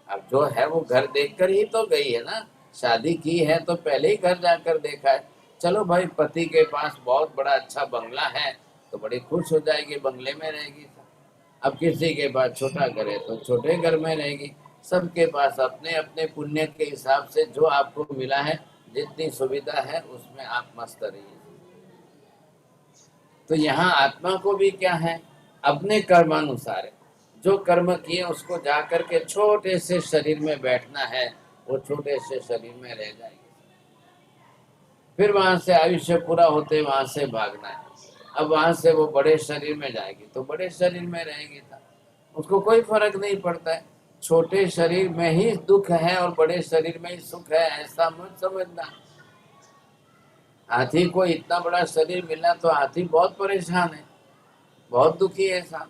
अब जो है वो घर देखकर ही तो गई है ना, शादी की है तो पहले ही घर जाकर देखा है। चलो भाई, पति के पास बहुत बड़ा अच्छा बंगला है तो बड़ी खुश हो जाएगी, बंगले में रहेगी। अब किसी के पास छोटा घर है तो छोटे घर में रहेगी। सबके पास अपने अपने पुण्य के हिसाब से जो आपको मिला है, जितनी सुविधा है उसमें आप मस्त रहिए। तो यहाँ आत्मा को भी क्या है, अपने कर्मानुसार है, जो कर्म किए उसको जा करके छोटे से शरीर में बैठना है, वो छोटे से शरीर में रह जाएगी। फिर वहां से आयुष्य पूरा होते वहां से भागना है। अब वहां से वो बड़े शरीर में जाएगी तो बड़े शरीर में रहेगी था, उसको कोई फर्क नहीं पड़ता है। छोटे शरीर में ही दुख है और बड़े शरीर में ही सुख है, ऐसा मत समझना। हाथी को इतना बड़ा शरीर मिला तो हाथी बहुत परेशान है, बहुत दुखी है साहब।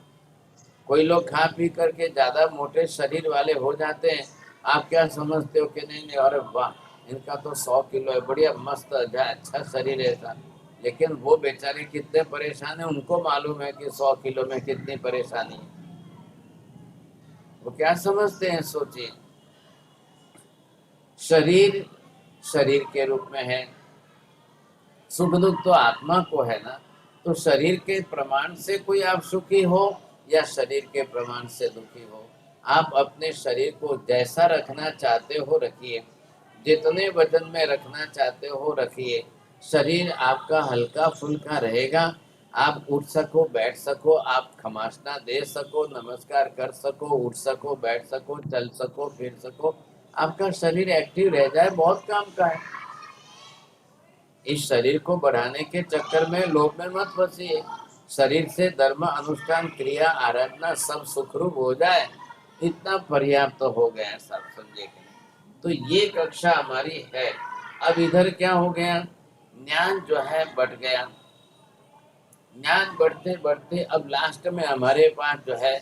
कोई लोग खा पी करके ज्यादा मोटे शरीर वाले हो जाते हैं, आप क्या समझते हो कि नहीं नहीं, अरे वाह इनका तो 100 किलो है, बढ़िया मस्त अच्छा शरीर है साहब। लेकिन वो बेचारे कितने परेशान है, उनको मालूम है कि 100 किलो में कितनी परेशानी है। वो क्या समझते हैं, सोचिए। शरीर शरीर के रूप में है, सुख दुख तो आत्मा को है ना। तो शरीर के प्रमाण से कोई आप सुखी हो या शरीर के प्रमाण से दुखी हो, आप अपने शरीर को जैसा रखना चाहते हो रखिए, जितने वजन में रखना चाहते हो रखिए। शरीर आपका हल्का फुल्का रहेगा, आप उठ सको, बैठ सको, आप खमासना दे सको, नमस्कार कर सको, उठ सको, बैठ सको, चल सको, फिर सको, आपका शरीर एक्टिव रह जाए, बहुत काम का है। इस शरीर को बढ़ाने के चक्कर में लोभ में मत फंसिए। शरीर से धर्म अनुष्ठान क्रिया आराधना सब सुखरूप हो जाए, इतना पर्याप्त तो हो गया सब, समझे। तो ये कक्षा हमारी है। अब इधर क्या हो गया, ज्ञान जो है बढ़ गया, ज्ञान बढ़ते बढ़ते अब लास्ट में हमारे पास जो है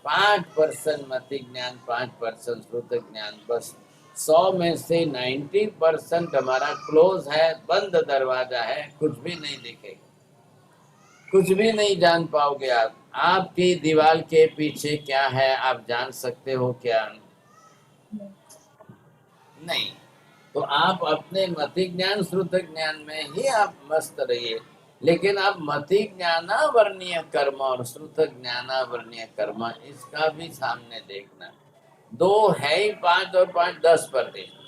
5% मति ज्ञान, 5% श्रुत ज्ञान, बस 100 में से 90% हमारा क्लोज है, बंद दरवाजा है, कुछ भी नहीं दिखेगा, कुछ भी नहीं जान पाओगे आप। आपकी दीवार के पीछे क्या है आप जान सकते हो क्या? नहीं। तो आप अपने मति ज्ञान श्रुत ज्ञान में ही आप मस्त रहिए, लेकिन आप मति ज्ञानावरणीय कर्म और श्रुत ज्ञानावरणीय कर्म इसका भी सामने देखना। 2 है ही 5 और 5 10%।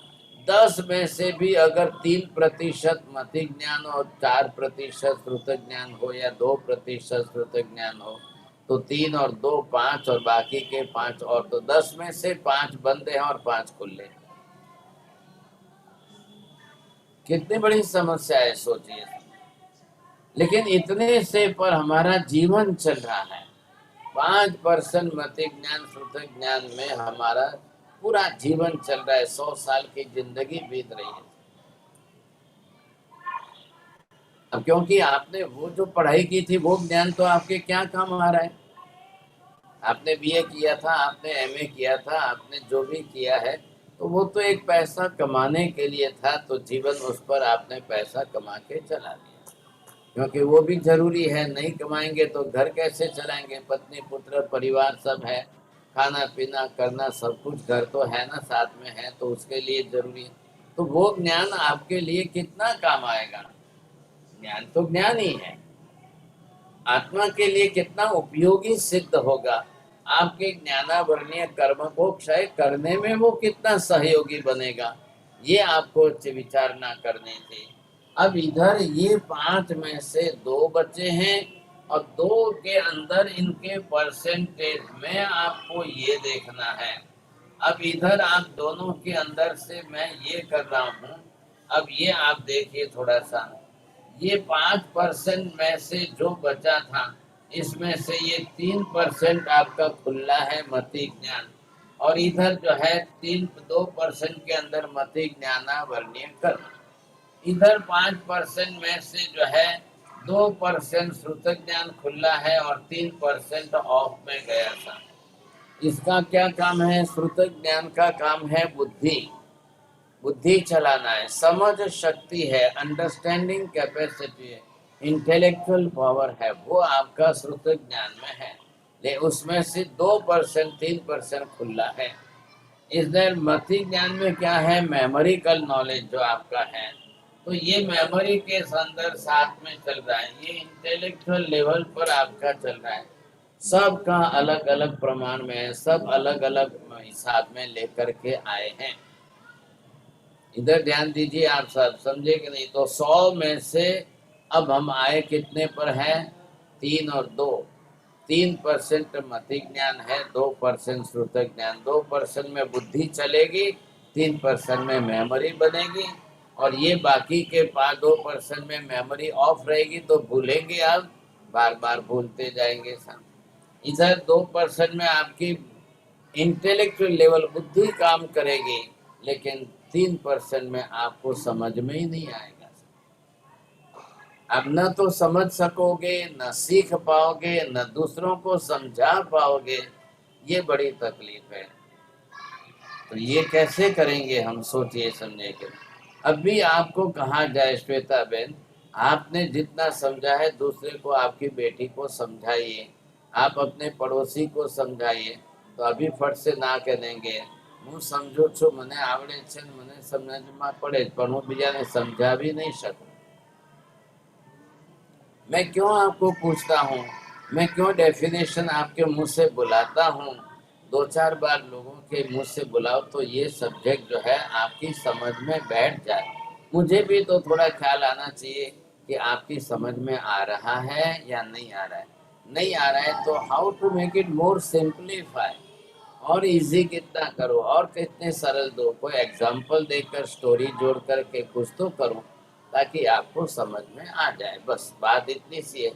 10 में से भी अगर 3% मति ज्ञान और 4% श्रुत ज्ञान हो या 2% श्रुत ज्ञान हो तो 3 और 2 5 और बाकी के 5 और, तो 10 में से 5 बंद हैं और 5 खुले हैं। कितनी बड़ी समस्या है सोचिए। लेकिन इतने से पर हमारा जीवन चल रहा है। 5% मति ज्ञान श्रुत ज्ञान में हमारा पूरा जीवन चल रहा है। 100 साल की जिंदगी बीत रही है। अब क्योंकि आपने वो जो पढ़ाई की थी वो ज्ञान तो आपके क्या काम आ रहा है? आपने बीए किया था, आपने एमए किया था, आपने जो भी किया है तो वो तो एक पैसा कमाने के लिए था, तो जीवन उस पर आपने पैसा कमा के चला दिया, क्योंकि वो भी जरूरी है। नहीं कमाएंगे तो घर कैसे चलाएंगे? पत्नी पुत्र परिवार सब है, खाना पीना करना सब कुछ, घर तो है ना साथ में है, तो उसके लिए जरूरी है। तो वो ज्ञान आपके लिए कितना काम आएगा? ज्ञान तो ज्ञान ही है, आत्मा के लिए कितना उपयोगी सिद्ध होगा? आपके ज्ञानावरणीय कर्म को क्षय करने में वो कितना सहयोगी बनेगा? ये आपको विचारना करनी थी। अब इधर ये 5 में से 2 बचे हैं और 2 के अंदर इनके परसेंटेज में आपको ये देखना है। अब इधर आप दोनों के अंदर से मैं ये कर रहा हूँ। अब ये आप देखिए थोड़ा सा, ये 5% में से जो बचा था इसमें से ये 3% आपका खुला है मति ज्ञान, और इधर जो है 2% के अंदर मति ज्ञानावरणीय कर्म। इधर 5% में से जो है 2% श्रुत ज्ञान खुला है और 3% ऑफ में गया था। इसका क्या काम है? श्रुत ज्ञान का काम है बुद्धि, बुद्धि चलाना है, समझ शक्ति है, अंडरस्टैंडिंग कैपेसिटी है, इंटेलेक्चुअल पावर है, वो आपका श्रुत ज्ञान में है। ले उसमें से 2% 3% खुला है। इधर मति ज्ञान में क्या है? मेमोरिकल नॉलेज जो आपका है, तो ये मेमोरी के अंदर साथ में चल रहा है, ये इंटेलेक्चुअल लेवल पर आपका चल रहा है। सबका अलग अलग प्रमाण में है, सब अलग अलग हिसाब में लेकर के आए हैं। इधर ध्यान दीजिए आप सब, समझे कि नहीं? तो 100 में से अब हम आए कितने पर हैं? 3 और 2। 3% मति ज्ञान है, 2% श्रुत ज्ञान। 2% में बुद्धि चलेगी, 3% में मेमोरी बनेगी, और ये बाकी के 2% में मेमोरी ऑफ रहेगी, तो भूलेंगे आप, बार बार भूलते जाएंगे सब। इधर 2% में आपकी इंटेलेक्चुअल लेवल बुद्धि काम करेगी, लेकिन 3% में आपको समझ में ही नहीं आएगा। अब न तो समझ सकोगे, न सीख पाओगे, न दूसरों को समझा पाओगे, ये बड़ी तकलीफ है। तो ये कैसे करेंगे हम? सोचिए समझे के। अभी आपको कहा जाए श्वेता बहन, आपने जितना समझा है दूसरे को, आपकी बेटी को समझाइए, आप अपने पड़ोसी को समझाइए, तो अभी फट से ना कह देंगे હું સમજુ છું, મને આવડે છે, મને સમજમાં પડે, પણ હું બીજાને સમજાવી नहीं सकूं। मैं क्यों आपको पूछता हूँ, मैं क्यों डेफिनेशन आपके मुंह से बुलाता हूँ? 2-4 बार लोगों के मुंह से बुलाओ तो ये सब्जेक्ट जो है आपकी समझ में बैठ जाए। मुझे भी तो थोड़ा ख्याल आना चाहिए कि आपकी समझ में आ रहा है या नहीं आ रहा है। नहीं आ रहा है तो how to make it more simplify, और इजी कितना करो, और कितने सरल दो, कोई एग्जाम्पल देकर स्टोरी जोड़ करके कुछ तो करो ताकि आपको समझ में आ जाए। बस बात इतनी सी है।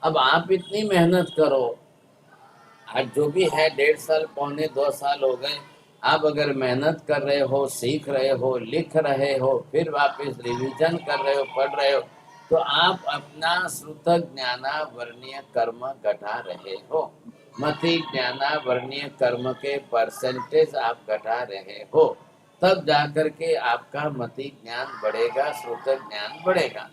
अब आप इतनी मेहनत करो, आज जो भी है 1.5 साल 1.25-2 साल हो गए, आप अगर मेहनत कर रहे हो, सीख रहे हो, लिख रहे हो, फिर वापस रिवीजन कर रहे हो, पढ़ रहे हो, तो आप अपना श्रुतक ज्ञानावर्णीय कर्म घटा रहे हो, मति ज्ञानावर्णीय कर्म के परसेंटेज आप घटा रहे हो, तब जाकर के आपका मति ज्ञान बढ़ेगा, श्रुतक ज्ञान बढ़ेगा।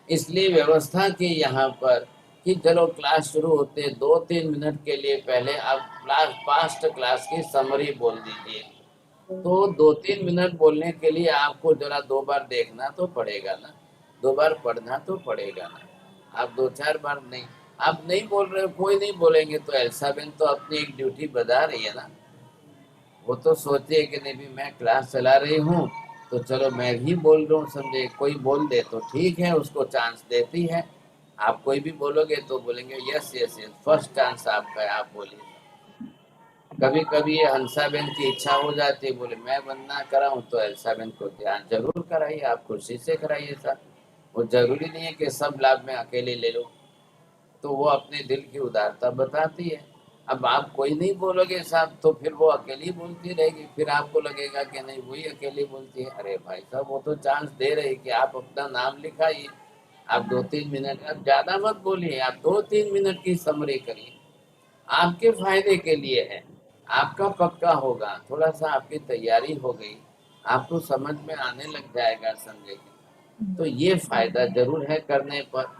इसलिए व्यवस्था की यहाँ पर कि चलो क्लास शुरू होते 2-3 मिनट के लिए पहले आप पास्ट क्लास की समरी बोल दीजिए। तो 2-3 मिनट बोलने के लिए आपको जरा 2 बार देखना तो पड़ेगा ना, 2 बार पढ़ना तो पड़ेगा ना। आप 2-4 बार नहीं, आप नहीं बोल रहे हो, कोई नहीं बोलेंगे तो एल्सा बेन तो अपनी एक ड्यूटी बजा रही है ना। वो तो सोचे कि नहीं भी मैं क्लास चला रही हूँ तो चलो मैं भी बोल रहा हूँ, समझे। कोई बोल दे तो ठीक है, उसको चांस देती है। आप कोई भी बोलोगे तो बोलेंगे yes yes yes, first chance आपका है, आप बोलिए। कभी कभी ये हंसाबेन की इच्छा हो जाती है, बोले मैं वंदना कराऊं, तो हंसाबेन को ध्यान जरूर कराइए, आप खुशी से कराइए सर। वो जरूरी नहीं है कि सब लाभ में अकेले ले लो, तो वो अपने दिल की उदारता बताती है। अब आप कोई नहीं बोलोगे साहब तो फिर वो अकेली बोलती रहेगी, फिर आपको लगेगा कि नहीं वही अकेली बोलती है। अरे भाई साहब वो तो चांस दे रही कि आप अपना नाम लिखाइए, आप 2-3 मिनट, आप ज्यादा मत बोलिए, आप 2-3 मिनट की समरी करिए, आपके फायदे के लिए है, आपका पक्का होगा। थोड़ा सा आपकी तैयारी हो गई, आपको समझ में आने लग जाएगा, समझेंगे तो ये फायदा जरूर है करने पर।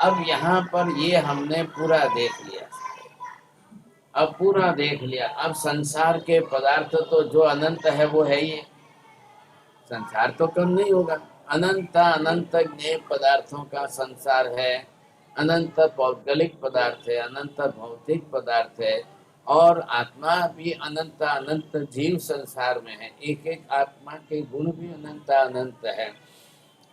अब यहाँ पर ये हमने पूरा देख लिया, अब पूरा देख लिया। अब संसार के पदार्थ तो जो अनंत है वो है ही, संसार तो कम नहीं होगा। अनंत अनंत ज्ञेय पदार्थों का संसार है, अनंत पौद्गलिक पदार्थ है, अनंत भौतिक पदार्थ है, और आत्मा भी अनंत अनंत जीव संसार में है। एक एक आत्मा के गुण भी अनंत अनंत है,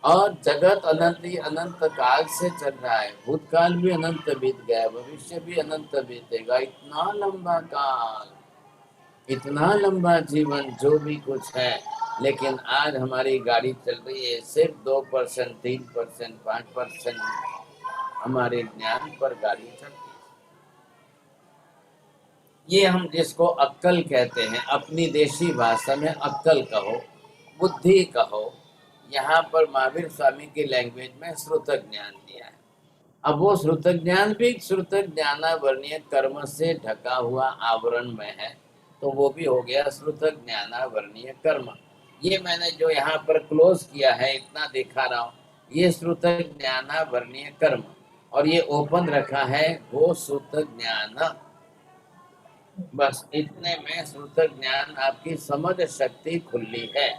और जगत अनंत ही अनंत काल से चल रहा है। भूतकाल भी अनंत बीत गया, भविष्य भी अनंत बीतेगा। इतना लंबा काल, इतना लंबा जीवन, जो भी कुछ है। लेकिन आज हमारी गाड़ी चल रही है सिर्फ 2%, 3%, 5% हमारे ज्ञान पर गाड़ी चल रही है। ये हम जिसको अक्कल कहते हैं, अपनी देशी भाषा में अक्कल कहो, बुद्धि कहो, यहाँ पर महावीर स्वामी की लैंग्वेज में श्रुतक ज्ञान दिया है। अब वो श्रुतक ज्ञान भी श्रुतक ज्ञानावर्णीय कर्म से ढका हुआ आवरण में है, तो वो भी हो गया श्रुतक ज्ञानावर्णीय कर्म। ये मैंने जो यहाँ पर क्लोज किया है, इतना दिखा रहा हूँ, ये श्रुतक ज्ञानावर्णीय कर्म, और ये ओपन रखा है वो श्रुतक ज्ञान। बस इतने में श्रुतक ज्ञान आपकी समझ शक्ति खुली है।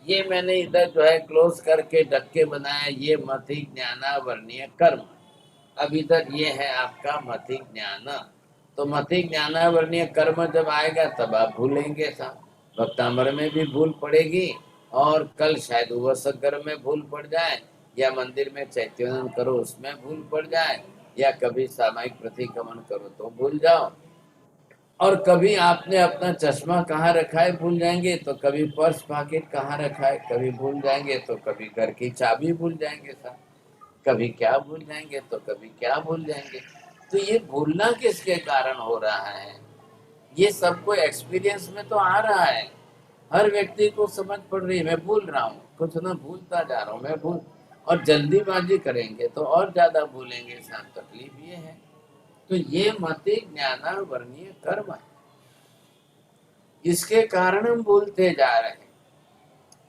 ये मैंने इधर जो है क्लोज करके ढक्के बनाया, ये मति ज्ञानावर्णीय कर्म। अब इधर ये है आपका मति ज्ञान। तो मति ज्ञानावर्णीय कर्म जब आएगा तब आप भूलेंगे साहब, भक्तामर में भी भूल पड़ेगी, और कल शायद उपसर्ग में भूल पड़ जाए, या मंदिर में चैत्यानंद करो उसमें भूल पड़ जाए, या कभी सामायिक प्रतिक्रमण करो तो भूल जाओ, और कभी आपने अपना चश्मा कहाँ रखा है भूल जाएंगे, तो कभी पर्स पॉकेट कहाँ रखा है कभी भूल जाएंगे, तो कभी घर की चाबी भूल जाएंगे साहब, कभी क्या भूल जाएंगे, तो कभी क्या भूल जाएंगे। तो ये भूलना किसके कारण हो रहा है? ये सबको एक्सपीरियंस में तो आ रहा है, हर व्यक्ति को समझ पड़ रही है, मैं भूल रहा हूँ, कुछ ना भूलता जा रहा हूँ मैं भूल, और जल्दीबाजी करेंगे तो और ज्यादा भूलेंगे साहब, तकलीफ ये है। तो ये मति ज्ञानावर्णीय कर्म है, इसके कारण हम भूलते जा रहे हैं।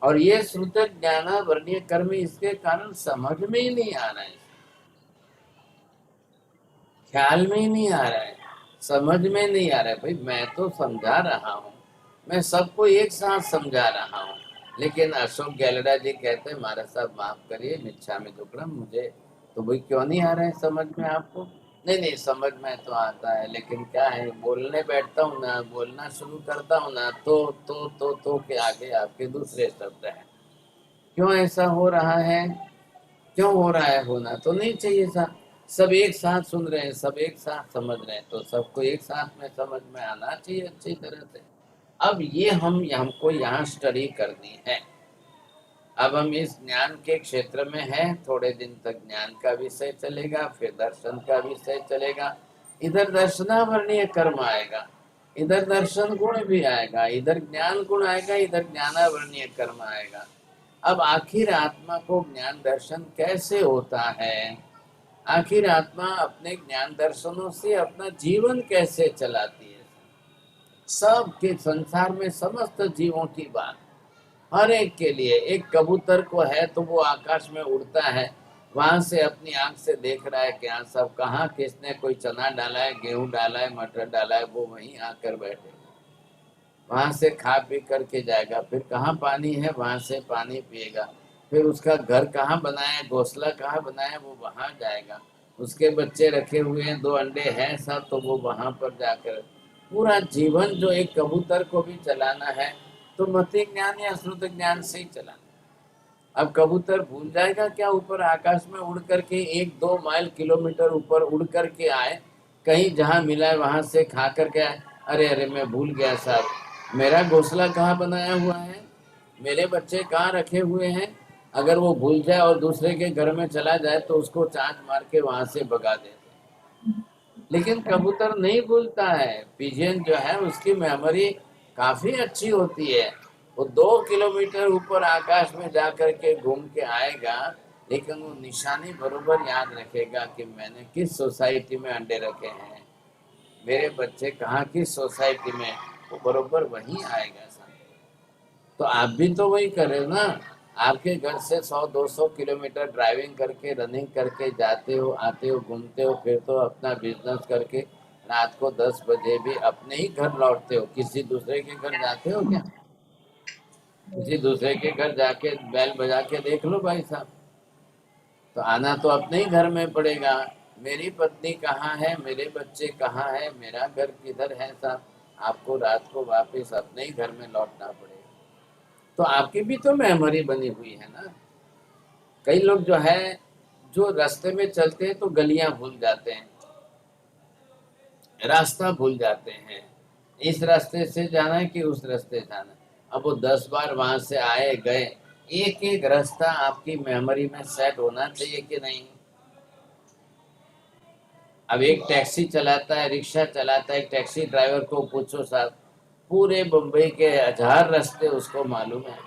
और ये श्रुतक ज्ञानावर्णीय कर्म इसके कारण समझ में ही नहीं आ रहा है, ख्याल में ही नहीं आ रहा है, समझ में नहीं आ रहा है। भाई मैं तो समझा रहा हूँ, मैं सबको एक साथ समझा रहा हूँ, लेकिन अशोक गैलरा जी कहते हैं महाराज साहब माफ करिए, मिच्छामि दुक्कडम, मुझे तो भाई क्यों नहीं आ रहा है समझ में आपको? नहीं समझ में तो आता है, लेकिन क्या है, बोलने बैठता हूँ ना, बोलना शुरू करता हूँ ना, तो के आगे आपके दूसरे शब्द हैं। क्यों ऐसा हो रहा है? क्यों हो रहा है? होना तो नहीं चाहिए था। सब एक साथ सुन रहे हैं, सब एक साथ समझ रहे हैं, तो सबको एक साथ में समझ में आना चाहिए अच्छी तरह से। अब ये हमको यहाँ स्टडी करनी है। अब हम इस ज्ञान के क्षेत्र में हैं, थोड़े दिन तक ज्ञान का विषय चलेगा, फिर दर्शन का विषय चलेगा, इधर दर्शनावर्णीय कर्म आएगा, इधर दर्शन गुण भी आएगा, इधर ज्ञान गुण आएगा, इधर ज्ञानावर्णीय कर्म आएगा। अब आखिर आत्मा को ज्ञान दर्शन कैसे होता है? आखिर आत्मा अपने ज्ञान दर्शनों से अपना जीवन कैसे चलाती है? सबके संसार में समस्त जीवों की बात, हर एक के लिए। एक कबूतर को है तो वो आकाश में उड़ता है, वहां से अपनी आंख से देख रहा है कि हाँ सब कहाँ किसने कोई चना डाला है, गेहूं डाला है, मटर डाला है, वो वहीं आकर बैठे, वहां से खा पी करके जाएगा। फिर कहाँ पानी है, वहां से पानी पिएगा। फिर उसका घर कहाँ बनाया, घोंसला कहाँ बनाया, वो वहां जाएगा। उसके बच्चे रखे हुए हैं, 2 अंडे हैं सब, तो वो वहां पर जाकर पूरा जीवन जो एक कबूतर को भी चलाना है तो मति ज्ञान या श्रुत ज्ञान से ही चलाना। अब कबूतर भूल जाएगा क्या ऊपर आकाश में उड़ करके 1-2 माइल किलोमीटर ऊपर उड़ करके आए, कहीं जहाँ मिला है वहां से खा करके आए, अरे अरे मैं भूल गया साहब, मेरा घोंसला कहाँ बनाया हुआ है, मेरे बच्चे कहाँ रखे हुए हैं। अगर वो भूल जाए और दूसरे के घर में चला जाए तो उसको चांच मार के वहां से भगा देते। लेकिन कबूतर नहीं भूलता है। पिजियन जो है उसकी मेमोरी काफी अच्छी होती है। वो 2 किलोमीटर ऊपर आकाश में जा करके घूम के आएगा, लेकिन वो निशानी बरोबर याद रखेगा कि मैंने किस सोसाइटी में अंडे रखे हैं, मेरे बच्चे कहाँ किस सोसाइटी में, वो बरोबर वहीं आएगा। तो आप भी तो वही कर रहे हो ना। आपके घर से 100-200 किलोमीटर ड्राइविंग करके, रनिंग करके जाते हो, आते हो, घूमते हो, फिर तो अपना बिजनेस करके रात को 10 बजे भी अपने ही घर लौटते हो। किसी दूसरे के घर जाते हो क्या? किसी दूसरे के घर जाके बैल बजा के देख लो भाई साहब, तो आना तो अपने ही घर में पड़ेगा। मेरी पत्नी कहाँ है, मेरे बच्चे कहाँ है, मेरा घर किधर है साहब, आपको रात को वापस अपने ही घर में लौटना पड़ेगा। तो आपकी भी तो मेमोरी बनी हुई है ना। कई लोग जो है जो रास्ते में चलते हैं तो गलियां भूल जाते हैं, रास्ता भूल जाते हैं, इस रास्ते से जाना है कि उस रास्ते जाना है। अब वो 10 बार वहां से आए गए, एक एक रास्ता आपकी मेमोरी में सेट होना चाहिए कि नहीं। अब एक टैक्सी चलाता है, रिक्शा चलाता है, एक टैक्सी ड्राइवर को पूछो साहब, पूरे बम्बई के 1000 रास्ते उसको मालूम है,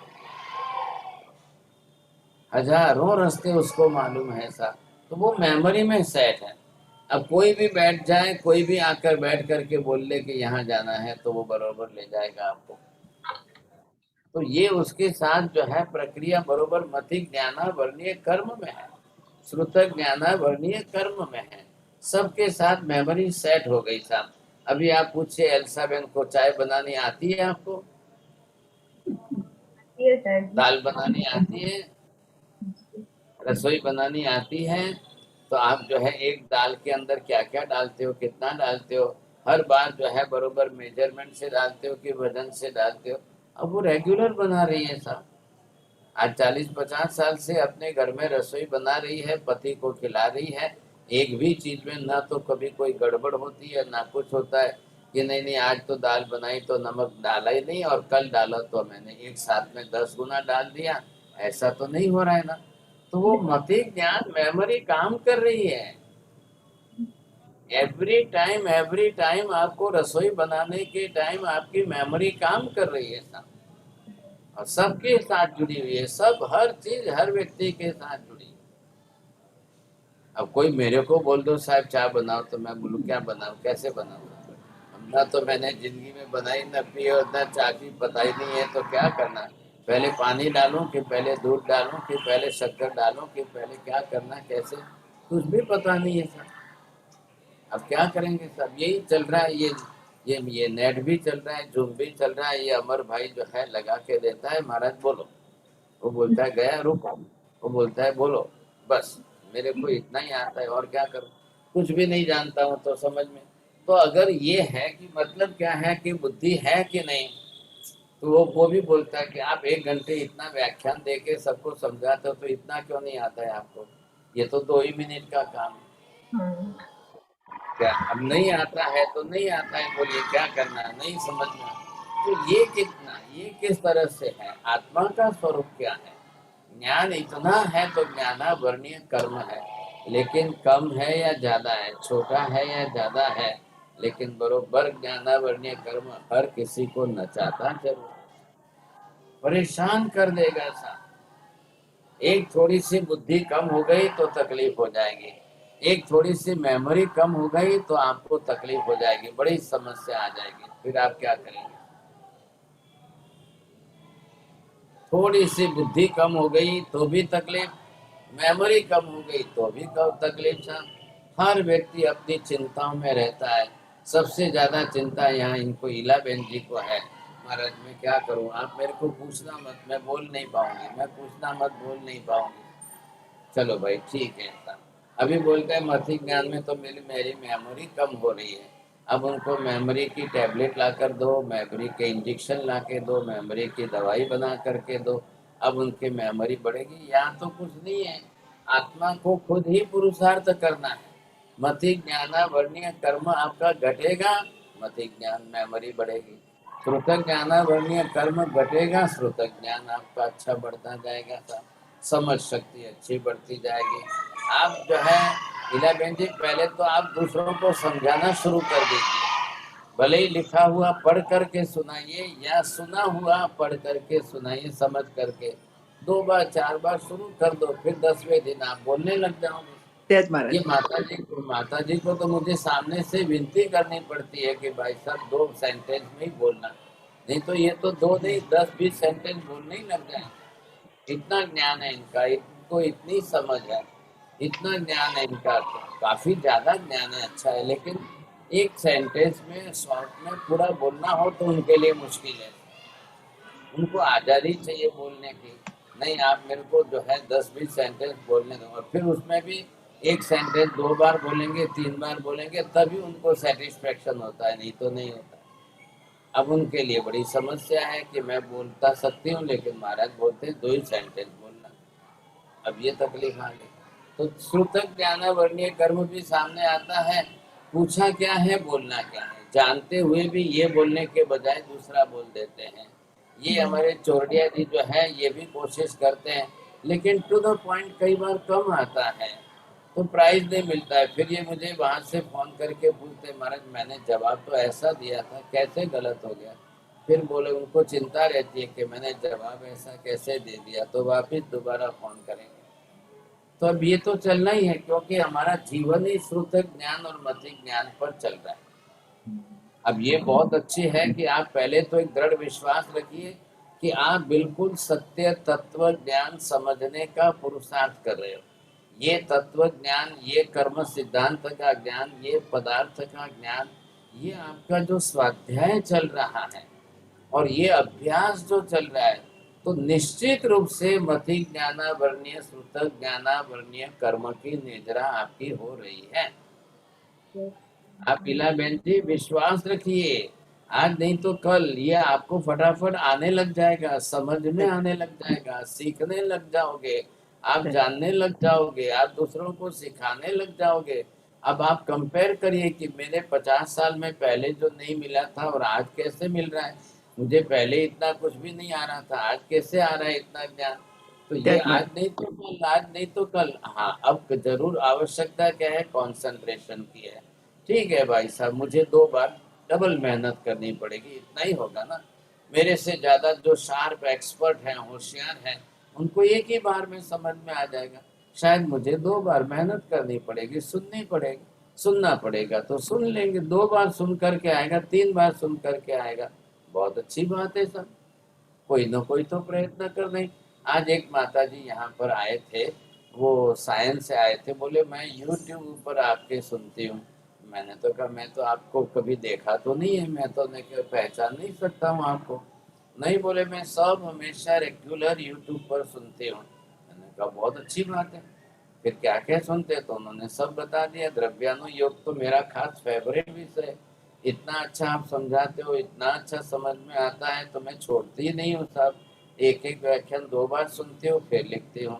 हजारों रास्ते उसको मालूम है साहब, तो वो मेमोरी में सेट है। अब कोई भी बैठ जाए, कोई भी आकर बैठ करके बोल ले कि यहाँ जाना है, तो वो बरोबर ले जाएगा आपको। तो ये उसके साथ जो है प्रक्रिया बरोबर मति ज्ञाना वर्णीय कर्म में है, श्रुत ज्ञाना वर्णीय कर्म में है। सबके साथ मेमोरी सेट हो गई साहब। अभी आप पूछिए एल्सा बहन को चाय बनानी आती है आपको? दाल बनानी आती है, रसोई बनानी आती है, तो आप जो है एक दाल के अंदर क्या क्या डालते हो, कितना डालते हो, हर बार जो है बरोबर मेजरमेंट से डालते हो कि वजन से डालते हो। अब वो रेगुलर बना रही है साहब, आज 40-50 साल से अपने घर में रसोई बना रही है, पति को खिला रही है। एक भी चीज में ना तो कभी कोई गड़बड़ होती है ना कुछ होता है कि नहीं नहीं आज तो दाल बनाई तो नमक डाला ही नहीं, और कल डाला तो मैंने एक साथ में 10 गुना डाल दिया, ऐसा तो नहीं हो रहा है ना। तो वो मति ज्ञान मेमोरी काम कर रही है। एवरी टाइम आपको रसोई बनाने के टाइम आपकी मेमोरी काम कर रही है साहब, और सबके साथ जुड़ी हुई है। सब हर चीज हर व्यक्ति के साथ जुड़ी है। अब कोई मेरे को बोल दो साहब चाय बनाओ, तो मैं बोलूँ क्या बनाऊं, कैसे बनाऊं, ना तो मैंने जिंदगी में बनाई न पी और न चाय की पता ही नहीं है, तो क्या करना, पहले पानी डालूं कि पहले दूध डालूं कि पहले शक्कर डालूं कि पहले क्या करना कैसे, कुछ भी पता नहीं है सर। अब क्या करेंगे सब, यही चल रहा है। ये नेट भी चल रहा है, जूम भी चल रहा है। ये अमर भाई जो है लगा के देता है, महाराज बोलो, वो बोलता है गया रुको, वो बोलता है बोलो, बस मेरे को इतना ही आता है और क्या करूं, कुछ भी नहीं जानता हूं तो समझ में। तो अगर ये है कि मतलब क्या है कि बुद्धि है कि नहीं, तो वो भी बोलता है कि आप 1 घंटे इतना व्याख्यान देके सबको समझाते हो तो इतना क्यों नहीं आता है आपको, ये तो 2 ही मिनट का काम है। क्या अब नहीं आता है तो नहीं आता है, बोलिए क्या करना है, नहीं समझना। तो ये कितना, ये किस तरह से है, आत्मा का स्वरूप क्या है। ज्ञान इतना है तो ज्ञाना वर्णीय कर्म है, लेकिन कम है या ज्यादा है, छोटा है या ज्यादा है, लेकिन बरोबर ज्ञाना वर्णीय कर्म हर किसी को नचाता जरूर, परेशान कर देगा सा। एक थोड़ी सी बुद्धि कम हो गई तो तकलीफ हो जाएगी, एक थोड़ी सी मेमोरी कम हो गई तो आपको तकलीफ हो जाएगी, बड़ी समस्या आ जाएगी। फिर आप क्या करेंगे? थोड़ी सी बुद्धि कम हो गई तो भी तकलीफ, मेमोरी कम हो गई तो भी तकलीफ। साहब हर व्यक्ति अपनी चिंताओं में रहता है। सबसे ज्यादा चिंता यहाँ इनको इला बहन जी को है। महाराज मैं क्या करूँ, आप मेरे को पूछना मत, मैं बोल नहीं पाऊंगी, मैं पूछना मत, बोल नहीं पाऊंगी। चलो भाई ठीक है साहब। अभी बोलते हैं मौखिक ज्ञान में तो मेरी मेमोरी कम हो रही है, अब उनको मेमोरी की टैबलेट ला कर दो, मेमोरी के इंजेक्शन ला के दो, मेमोरी की दवाई बना करके दो, अब उनकी मेमोरी बढ़ेगी। यहाँ तो कुछ नहीं है, आत्मा को खुद ही पुरुषार्थ करना है। मति ज्ञाना वर्णीय कर्म आपका घटेगा, मति ज्ञान मेमोरी बढ़ेगी। श्रुतक ज्ञाना वर्णीय कर्म घटेगा, श्रुतक ज्ञान आपका अच्छा बढ़ता जाएगा साहब, समझ शक्ति अच्छी बढ़ती जाएगी। आप जो है लीला बहन जी, पहले तो आप दूसरों को समझाना शुरू कर दीजिए, भले ही लिखा हुआ पढ़ करके सुनाइए या सुना हुआ पढ़ करके सुनाइए, समझ करके 2 बार 4 बार शुरू कर दो, फिर 10वें दिन आप बोलने लग जाओगे। ये माता जी को तो मुझे सामने से विनती करनी पड़ती है कि भाई साहब 2 सेंटेंस में ही बोलना, नहीं तो ये तो 2 नहीं 10-20 सेंटेंस बोलने ही लग जाए। इतना ज्ञान है इनका, इनको इतनी समझ है, इतना ज्ञान है इनका, काफी ज्यादा ज्ञान है, अच्छा है। लेकिन एक सेंटेंस में शॉर्ट में पूरा बोलना हो तो उनके लिए मुश्किल है। उनको आजादी चाहिए बोलने की। नहीं आप मेरे को जो है 10-20 सेंटेंस बोलने दो, और फिर उसमें भी एक सेंटेंस 2 बार बोलेंगे 3 बार बोलेंगे तभी उनको सेटिस्फेक्शन होता है, नहीं तो नहीं होता। अब उनके लिए बड़ी समस्या है कि मैं बोलता सकती हूँ लेकिन महाराज बोलते हैं 2 ही सेंटेंस बोलना, अब ये तकलीफ आ गई। तो श्रुतक ज्ञान वर्णीय कर्म भी सामने आता है, पूछा क्या है बोलना क्या है, जानते हुए भी ये बोलने के बजाय दूसरा बोल देते हैं। ये हमारे चोरडिया जी जो है ये भी कोशिश करते हैं, लेकिन टू द पॉइंट कई बार कम आता है तो प्राइज नहीं मिलता है। फिर ये मुझे वहां से फोन करके पूछते महाराज मैंने जवाब तो ऐसा दिया था, कैसे गलत हो गया। फिर बोले उनको चिंता रहती है कि मैंने जवाब ऐसा कैसे दे दिया, तो वापिस दोबारा फोन करेंगे। तो अब ये तो चलना ही है क्योंकि हमारा जीवन ही श्रुतक ज्ञान और मति ज्ञान पर चल रहा है। अब ये बहुत अच्छी है कि आप पहले तो एक दृढ़ विश्वास रखिए कि आप बिल्कुल सत्य तत्व ज्ञान समझने का पुरुषार्थ कर रहे हो। ये तत्व ज्ञान, ये कर्म सिद्धांत का ज्ञान, ये पदार्थ का ज्ञान, ये आपका जो स्वाध्याय चल रहा है और ये अभ्यास जो चल रहा है, तो निश्चित रूप से मति ज्ञानावर्णीय श्रुतक ज्ञानावर्णीय कर्म की निद्रा आपकी हो रही है। आप लीला बहन जी विश्वास रखिए, आज नहीं तो कल ये आपको फटाफट आने लग जाएगा, समझ में आने लग जाएगा, सीखने लग जाओगे, आप जानने लग जाओगे, आप दूसरों को सिखाने लग जाओगे। अब आप कंपेयर करिए कि मेरे 50 साल में पहले जो नहीं मिला था और आज कैसे मिल रहा है। मुझे पहले इतना कुछ भी नहीं आ रहा था, आज कैसे आ रहा है इतना ज्ञान। तो ये आज नहीं तो कल, आज नहीं तो कल। हाँ अब जरूर आवश्यकता क्या है, कॉन्सेंट्रेशन की है। ठीक है भाई साहब, मुझे 2 बार डबल मेहनत करनी पड़ेगी, इतना ही होगा ना। मेरे से ज्यादा जो शार्प एक्सपर्ट हैं, होशियार हैं, उनको एक ही बार में समझ में आ जाएगा। शायद मुझे 2 बार मेहनत करनी पड़ेगी, सुननी पड़ेगी, सुनना पड़ेगा तो सुन लेंगे, 2 बार सुन करके आएगा, 3 बार सुन करके आएगा, बहुत अच्छी बात है सब। कोई ना कोई तो प्रयत्न कर रहे। आज एक माता जी यहाँ पर आए थे, वो साइंस से आए थे, बोले मैं यूट्यूब पर आपके सुनती हूँ। मैंने तो कहा मैं तो आपको कभी देखा तो नहीं है, मैं तो पहचान नहीं सकता हूँ आपको। नहीं, बोले मैं सब हमेशा रेगुलर यूट्यूब पर सुनते हूँ। मैंने कहा बहुत अच्छी बात है, फिर क्या क्या सुनते, तो उन्होंने सब बता दिया। द्रव्यानुयोग तो मेरा खास फेवरेट विषय है, इतना अच्छा आप समझाते हो, इतना अच्छा समझ में आता है, तो मैं छोड़ती ही नहीं हूँ साहब। एक एक व्याख्यान 2 बार सुनती हूँ फिर लिखती हूँ।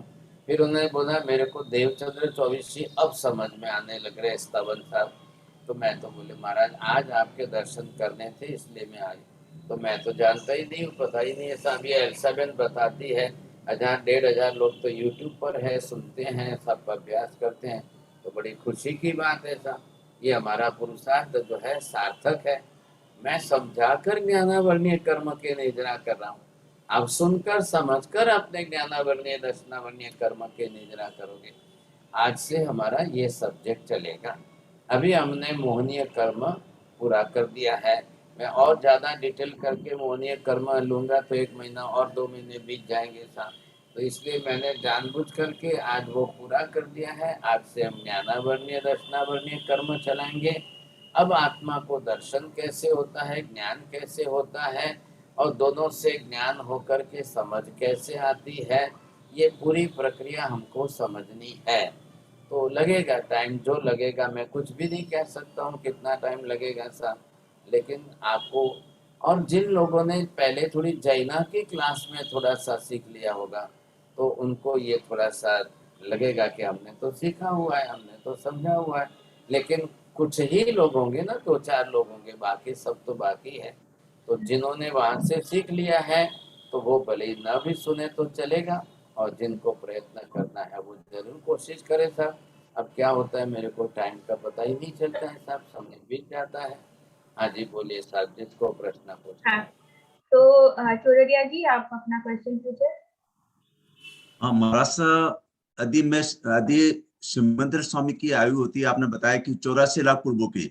फिर उन्होंने बोला मेरे को देवचंद्र चौबीसी अब समझ में आने लग रहे स्तवन साहब। तो मैं तो बोले महाराज आज आपके दर्शन करने थे इसलिए मैं आई, तो मैं तो जानता ही नहीं हूँ, पता ही नहीं है साहब। ये एल्साबेन बताती है 1000-1500 लोग तो यूट्यूब पर है, सुनते हैं, सब अभ्यास करते हैं, तो बड़ी खुशी की बात है साहब। ये हमारा पुरुषार्थ जो है सार्थक है। मैं समझा कर ज्ञानावर्णीय कर्म के निद्रा कर रहा हूँ। आप सुनकर समझकर अपने ज्ञानावरणीय दर्शनावरणीय कर्म के निजरा करोगे। आज से हमारा ये सब्जेक्ट चलेगा। अभी हमने मोहनीय कर्म पूरा कर दिया है। मैं और ज्यादा डिटेल करके मोहनीय कर्म लूंगा तो 1 महीना और 2 महीने बीत जाएंगे साहब। तो इसलिए मैंने जानबूझ करके आज वो पूरा कर दिया है। आज से हम ज्ञानावरणीय दर्शनावरणीय कर्म चलाएंगे। अब आत्मा को दर्शन कैसे होता है, ज्ञान कैसे होता है, और दोनों से ज्ञान होकर के समझ कैसे आती है, ये पूरी प्रक्रिया हमको समझनी है। तो लगेगा टाइम, जो लगेगा, मैं कुछ भी नहीं कह सकता हूँ कितना टाइम लगेगा साहब, लेकिन आपको, और जिन लोगों ने पहले थोड़ी जैना की क्लास में थोड़ा सा सीख लिया होगा तो उनको ये थोड़ा सा लगेगा कि हमने तो सीखा हुआ है, हमने तो समझा हुआ है। लेकिन कुछ ही लोग होंगे ना, 2-4 लोग होंगे, बाकी सब तो बाकी है। तो जिन्होंने वहां से सीख लिया है तो वो भले ही ना भी सुने तो चलेगा, और जिनको प्रयत्न करना है वो जरूर कोशिश करे साहब। अब क्या होता है मेरे को टाइम का पता ही नहीं चलता है साहब, समय बीत जाता है। हाँ जी बोलिए साहब, जिसको प्रश्न पूछना। हाँ, तो चोरडिया जी आप अपना क्वेश्चन पूछे। हाँ महाराज, यदि सिमंदर स्वामी की आयु होती है, आपने बताया कि 84 लाख पूर्वों की,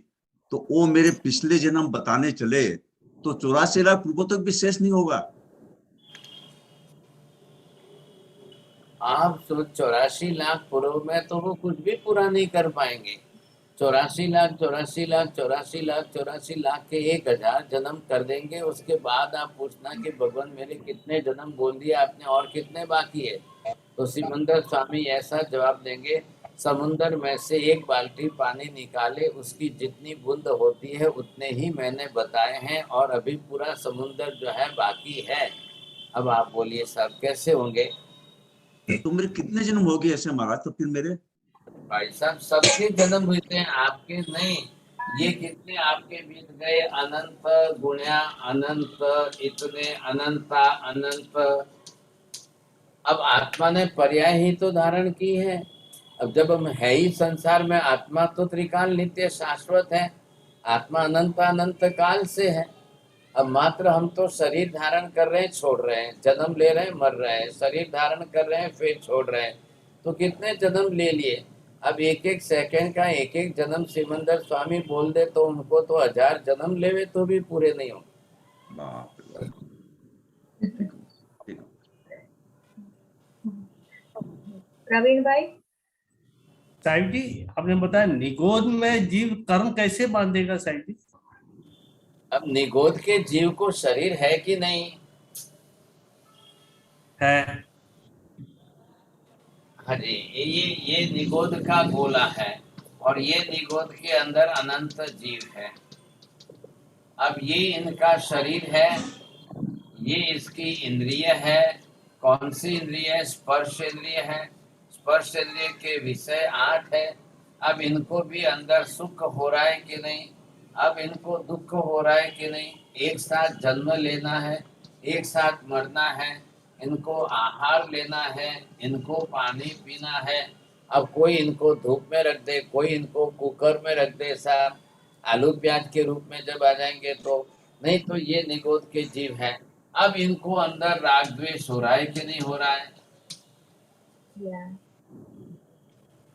तो वो मेरे पिछले जन्म बताने चले तो 84 लाख पूर्वों तक भी शेष नहीं होगा। आप 84 लाख पूर्व में तो वो कुछ भी पूरा नहीं कर पाएंगे। 84 लाख 84 लाख 84 लाख 84 लाख के 1000 जन्म कर देंगे। उसके बाद आप पूछना कि भगवान मेरे कितने जन्म बोल दिए आपने और कितने बाकी है, तो सिमंदर स्वामी ऐसा जवाब देंगे, समुंदर में से 1 बाल्टी पानी निकाले, उसकी जितनी बूंद होती है उतने ही मैंने बताए हैं, और अभी पूरा समुंदर जो है बाकी है। अब आप बोलिए साहब कैसे होंगे? तो मेरे कितने जन्म हो गए ऐसे महाराज? तो फिर मेरे भाई साहब सबके जन्म हुए हैं, आपके नहीं। ये कितने आपके बीत गए, अनंत गुणा अनंत, इतने अनंता अनंत। अब आत्मा ने पर्याय ही तो धारण की है। अब जब हम है ही संसार में, आत्मा तो त्रिकाल नित्य शाश्वत है, आत्मा अनंत अनंत काल से है। अब मात्र हम तो शरीर धारण कर रहे हैं, छोड़ रहे हैं, जन्म ले रहे हैं, मर रहे हैं, शरीर धारण कर रहे हैं, फिर छोड़ रहे हैं। तो कितने जन्म ले लिए? अब 1-1 सेकंड का 1-1 जन्म सिमंदर स्वामी बोल दे तो उनको तो 1000 जन्म लेवे तो भी पूरे नहीं हो। बाप रे बाप। ठीक है। प्रवीण भाई। साहिब जी, आपने बताया निगोद में जीव कर्म कैसे बांधेगा साहिब जी? अब निगोद के जीव को शरीर है कि नहीं है। हाँ जी, ये निगोद का गोला है, और ये निगोद के अंदर अनंत जीव है। अब ये इनका शरीर है, ये इसकी इंद्रिय है। कौन सी इंद्रिय है? स्पर्श इंद्रिय है। स्पर्श इंद्रिय के विषय 8 है। अब इनको भी अंदर सुख हो रहा है कि नहीं, अब इनको दुख हो रहा है कि नहीं, एक साथ जन्म लेना है, एक साथ मरना है, इनको आहार लेना है, इनको पानी पीना है। अब कोई इनको धूप में रख दे, कोई इनको कुकर में रख दे साहब, आलू प्याज के रूप में जब आ जाएंगे तो नहीं। तो ये निगोद के जीव है। अब इनको अंदर राग द्वेष हो रहा है कि नहीं हो रहा है?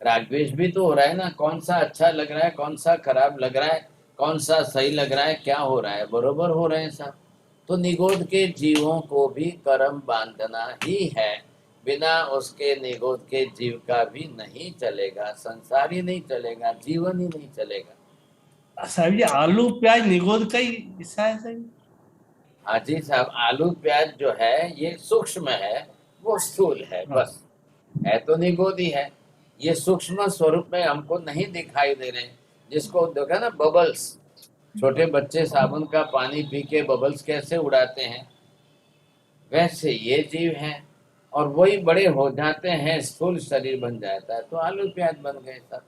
राग द्वेष भी तो हो रहा है ना। कौन सा अच्छा लग रहा है, कौन सा खराब लग रहा है, कौन सा सही लग रहा है, क्या हो रहा है? बरोबर हो रहे हैं साहब। तो निगोद के जीवों को भी कर्म बांधना ही है, बिना उसके निगोद के जीव का भी नहीं चलेगा, संसार ही नहीं चलेगा, जीवन ही नहीं चलेगा। साहिब जी, आलू प्याज निगोद का ही हिस्सा है साहिब? हाँ जी साहब, आलू प्याज जो है ये सूक्ष्म है, वो स्थूल है, बस है तो निगोद ही है। ये सूक्ष्म स्वरूप में हमको नहीं दिखाई दे रहे। जिसको देखा ना बबल्स, छोटे बच्चे साबुन का पानी पी के बबल्स कैसे उड़ाते हैं, वैसे ये जीव हैं, और वही बड़े हो जाते हैं, स्थूल शरीर बन जाता है, तो आलू प्याज बन गए सब।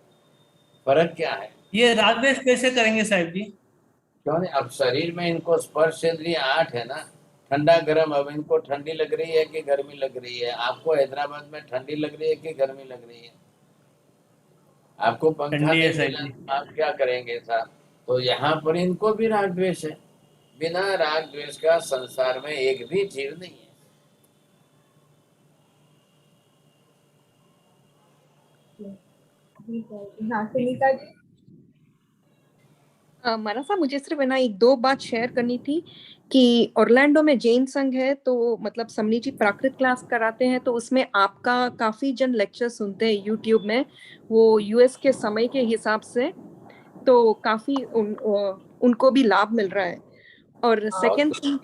फर्क क्या है? ये राग द्वेष कैसे करेंगे साहिब जी? क्यों नहीं? अब शरीर में इनको स्पर्श इंद्रिय 8 है ना, ठंडा गर्म। अब इनको ठंडी लग रही है कि गर्मी लग रही है? आपको हैदराबाद में ठंडी लग रही है कि गर्मी लग रही है? आपको पंखा नहीं मिला, आप क्या करेंगे साहब? तो यहाँ पर इनको भी राग द्वेष है। बिना राग द्वेष का संसार में एक भी जीव नहीं है। हाँ सुनीता जी। मारा साहब, मुझे सिर्फ है ना एक दो बात शेयर करनी थी कि ऑरलैंडो में जैन संघ है, तो मतलब समनी जी प्राकृत क्लास कराते हैं, तो उसमें आपका काफी जन लेक्चर सुनते हैं यूट्यूब में, वो यूएस के समय के हिसाब से, तो काफी उनको भी लाभ मिल रहा है। और सेकंड थिंग,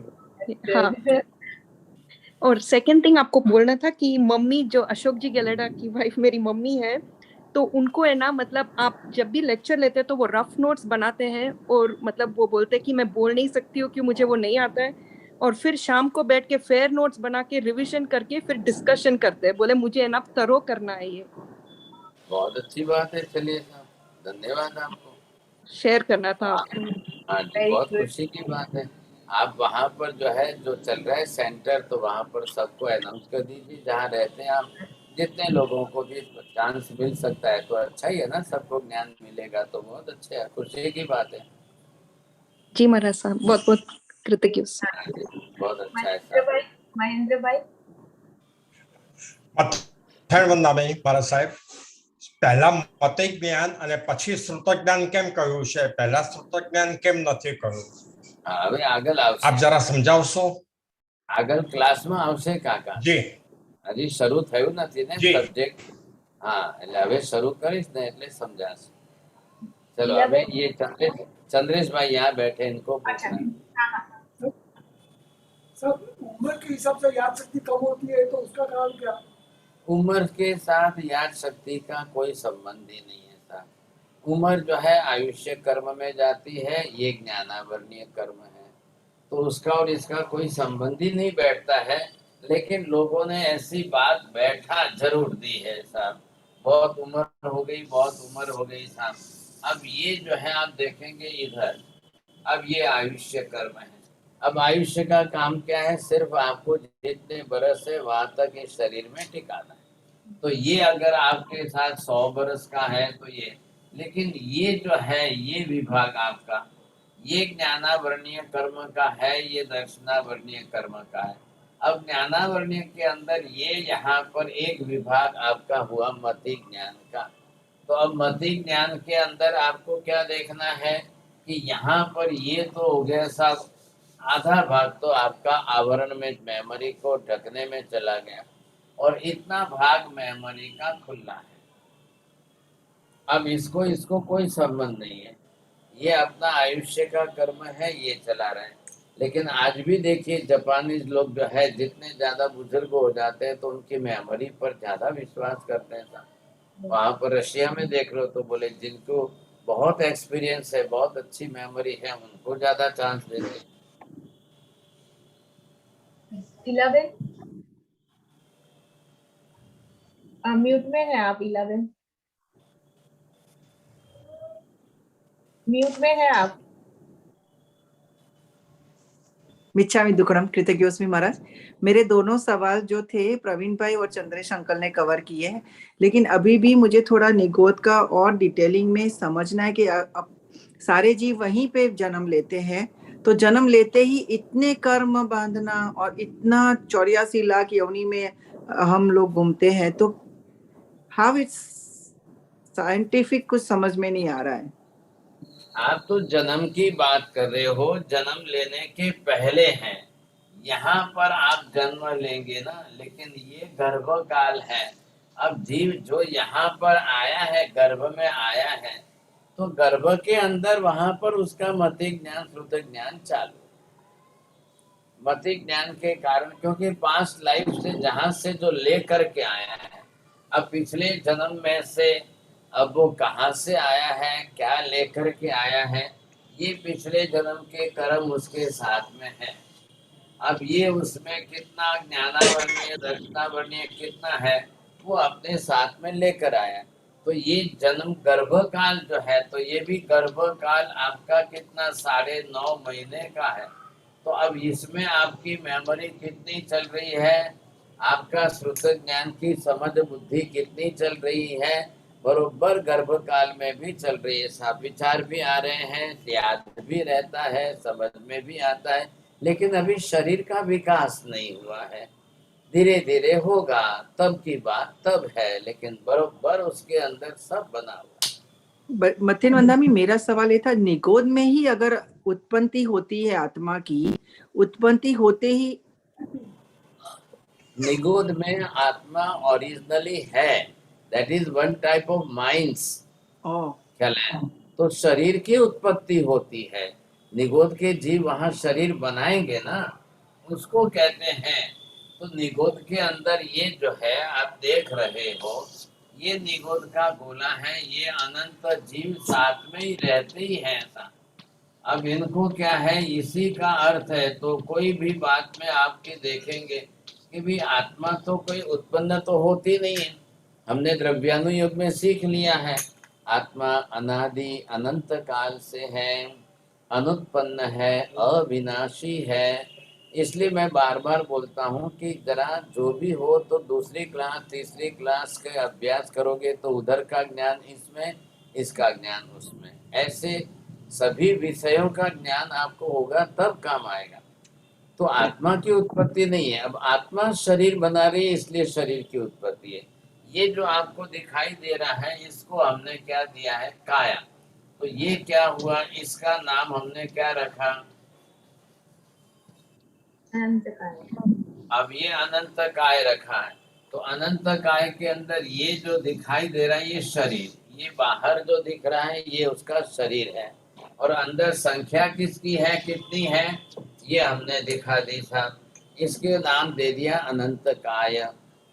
हाँ, और सेकंड थिंग आपको बोलना था कि मम्मी जो अशोक जी गैलेडा की वाइफ मेरी मम्मी है, तो उनको है ना, मतलब आप जब भी लेक्चर लेते हैं तो वो रफ नोट्स बनाते हैं, और मतलब वो बोलते हैं कि मैं बोल नहीं सकती हूँ कि मुझे वो नहीं आता है, और फिर शाम को बैठ के फेयर नोट्स बना के रिवीजन करके फिर डिस्कशन करते हैं। बोले मुझे है ना तरो करना है, ये बहुत अच्छी बात है। चलिए साहब, धन्यवाद आपको। शेयर करना था आपको। हाँ जी, बहुत खुशी की बात है। आप वहाँ पर जो है, जो चल रहा है सेंटर, तो वहाँ पर सबको अनाउंस कर दीजिए, जहाँ रहते हैं आप, जितने लोगों को भी चांस मिल सकता है तो अच्छा ही है ना, सबको ज्ञान मिलेगा तो बहुत अच्छा है, खुशी की बात है। जी महाराज साहब, बहुत बहुत कृतज्ञ। हाँ जी, बहुत अच्छा है महेंद्र साहब। भाई, महेंद्र भाई। પથ્થર વંદાભાઈ ભારત સાહેબ, પહેલા મતિક જ્ઞાન અને પછી શ્રુત જ્ઞાન કેમ કહ્યું છે, પહેલા શ્રુત જ્ઞાન કેમ નથી કહ્યું, હા, હવે આગળ આવશે, આપ જરા સમજાવશો? આગળ ક્લાસમાં આવશે કાકા, જી હજી શરૂ થયું નથી ને જી સબ્જેક્ટ। હા, એટલે હવે શરૂ કરીશ ને એટલે સમજાશે। चलो अबे ये चंद्रेश भाई यहाँ बैठे, इनको अच्छा, पूछना। हाँ हाँ। सब उम्र के हिसाब से याद शक्ति कम होती है, तो उसका कारण क्या? उम्र के साथ याद शक्ति का कोई संबंध ही नहीं है साहब। उम्र जो है आयुष्य कर्म में जाती है, ये ज्ञानावरणीय कर्म है, तो उसका और इसका कोई संबंध ही नहीं बैठता है। लेकिन लोगों ने ऐसी बात बैठा जरूर दी है साहब, बहुत उम्र हो गई, बहुत उम्र हो गई साहब। अब ये जो है आप देखेंगे इधर, अब ये आयुष्य कर्म है। अब आयुष्य का काम क्या है? सिर्फ आपको जितने बरस है वहां तक इस शरीर में टिकाना है। तो ये अगर आपके साथ 100 बरस का है तो ये, लेकिन ये जो है ये विभाग आपका, ये ज्ञानावरणीय कर्म का है, ये दर्शनावरणीय कर्म का है। अब ज्ञानावरणीय के अंदर ये यहाँ पर एक विभाग आपका हुआ मति ज्ञान का। तो अब मति ज्ञान के अंदर आपको क्या देखना है कि यहाँ पर ये तो हो गया साहब, आधा भाग तो आपका आवरण में मेमोरी को ढकने में चला गया, और इतना भाग मेमोरी का खुला है। अब इसको कोई संबंध नहीं है, ये अपना आयुष्य का कर्म है, ये चला रहे हैं। लेकिन आज भी देखिए जापानीज लोग जो है, जितने ज्यादा बुजुर्ग हो जाते हैं तो उनकी मेमोरी पर ज्यादा विश्वास करते हैं साहब। वहां पर रशिया में देख लो तो बोले जिनको बहुत एक्सपीरियंस है, बहुत अच्छी मेमोरी है, उनको ज्यादा चांस देते हैं। 11 म्यूट में है आप। 11 म्यूट में है आप। मिच्छामि दुक्कड़म कृतज्ञोस्मि महाराज। मेरे दोनों सवाल जो थे प्रवीण भाई और चंद्रेश अंकल ने कवर किए हैं, लेकिन अभी भी मुझे थोड़ा निगोद का और डिटेलिंग में समझना है कि अब सारे जीव वहीं पे जन्म लेते हैं, तो जन्म लेते ही इतने कर्म बांधना और इतना 84 लाख योनि में हम लोग घूमते हैं, तो हाउ इट्स साइंटिफिक कुछ समझ में नहीं आ रहा है। आप तो जन्म की बात कर रहे हो, जन्म लेने के पहले हैं, यहाँ पर आप जन्म लेंगे ना, लेकिन ये गर्भ काल है। अब जीव जो यहाँ पर आया है, गर्भ में आया है, तो गर्भ के अंदर वहां पर उसका मति ज्ञान श्रुत ज्ञान चालू, मति ज्ञान के कारण, क्योंकि पास्ट लाइफ से जहां से जो ले करके आया है, अब पिछले जन्म में से अब वो कहाँ से आया है, क्या लेकर के आया है, ये पिछले जन्म के कर्म उसके साथ में है। अब ये उसमें कितना ज्ञानावरणीय दर्शनावरणीय कितना है, वो अपने साथ में लेकर आया। तो ये जन्म गर्भकाल जो है, तो ये भी गर्भकाल आपका कितना 9.5 महीने का है। तो अब इसमें आपकी मेमोरी कितनी चल रही है, आपका श्रुत ज्ञान की समझ बुद्धि कितनी चल रही है, बरोबर गर्भकाल में भी चल रही है साहब। विचार भी आ रहे हैं, याद भी रहता है, समझ में भी आता है, लेकिन अभी शरीर का विकास नहीं हुआ है। धीरे धीरे होगा, तब की बात तब है, लेकिन बरोबर उसके अंदर सब बना हुआ। मथिन वंदामी, मेरा सवाल ये था, निगोद में ही अगर उत्पत्ति होती है आत्मा की, उत्पत्ति होते ही निगोद में आत्मा ओरिजिनली है, that is one type of minds, ख्याल है। तो शरीर की उत्पत्ति होती है, निगोद के जीव वहां शरीर बनाएंगे ना, उसको कहते हैं। तो निगोद के अंदर ये जो है आप देख रहे हो, ये निगोद का गोला है, ये अनंत जीव साथ में ही रहते ही हैं ऐसा। अब इनको क्या है, इसी का अर्थ है। तो कोई भी बात में आपके देखेंगे कि भी आत्मा तो कोई उत्पन्न तो होती नहीं है, हमने द्रव्यानुयोग में सीख लिया है, आत्मा अनादि अनंत काल से है, अनुत्पन्न है, अविनाशी है। इसलिए मैं बार बार बोलता हूँ कि जरा जो भी हो तो दूसरी क्लास तीसरी क्लास के अभ्यास करोगे तो उधर का ज्ञान इसमें, इसका ज्ञान उसमें, ऐसे सभी विषयों का ज्ञान आपको होगा तब काम आएगा। तो आत्मा की उत्पत्ति नहीं है। अब आत्मा शरीर बना रही है, इसलिए शरीर की उत्पत्ति है। ये जो आपको दिखाई दे रहा है, इसको हमने क्या दिया है, काया। तो ये क्या हुआ, इसका नाम हमने क्या रखा, अनंत काय। अब ये अनंत काय रखा है। तो अनंत काय के अंदर ये जो दिखाई दे रहा है, ये शरीर, ये बाहर जो दिख रहा है ये उसका शरीर है, और अंदर संख्या किसकी है, कितनी है, ये हमने दिखा दी था। इसके नाम दे दिया अनंत काय।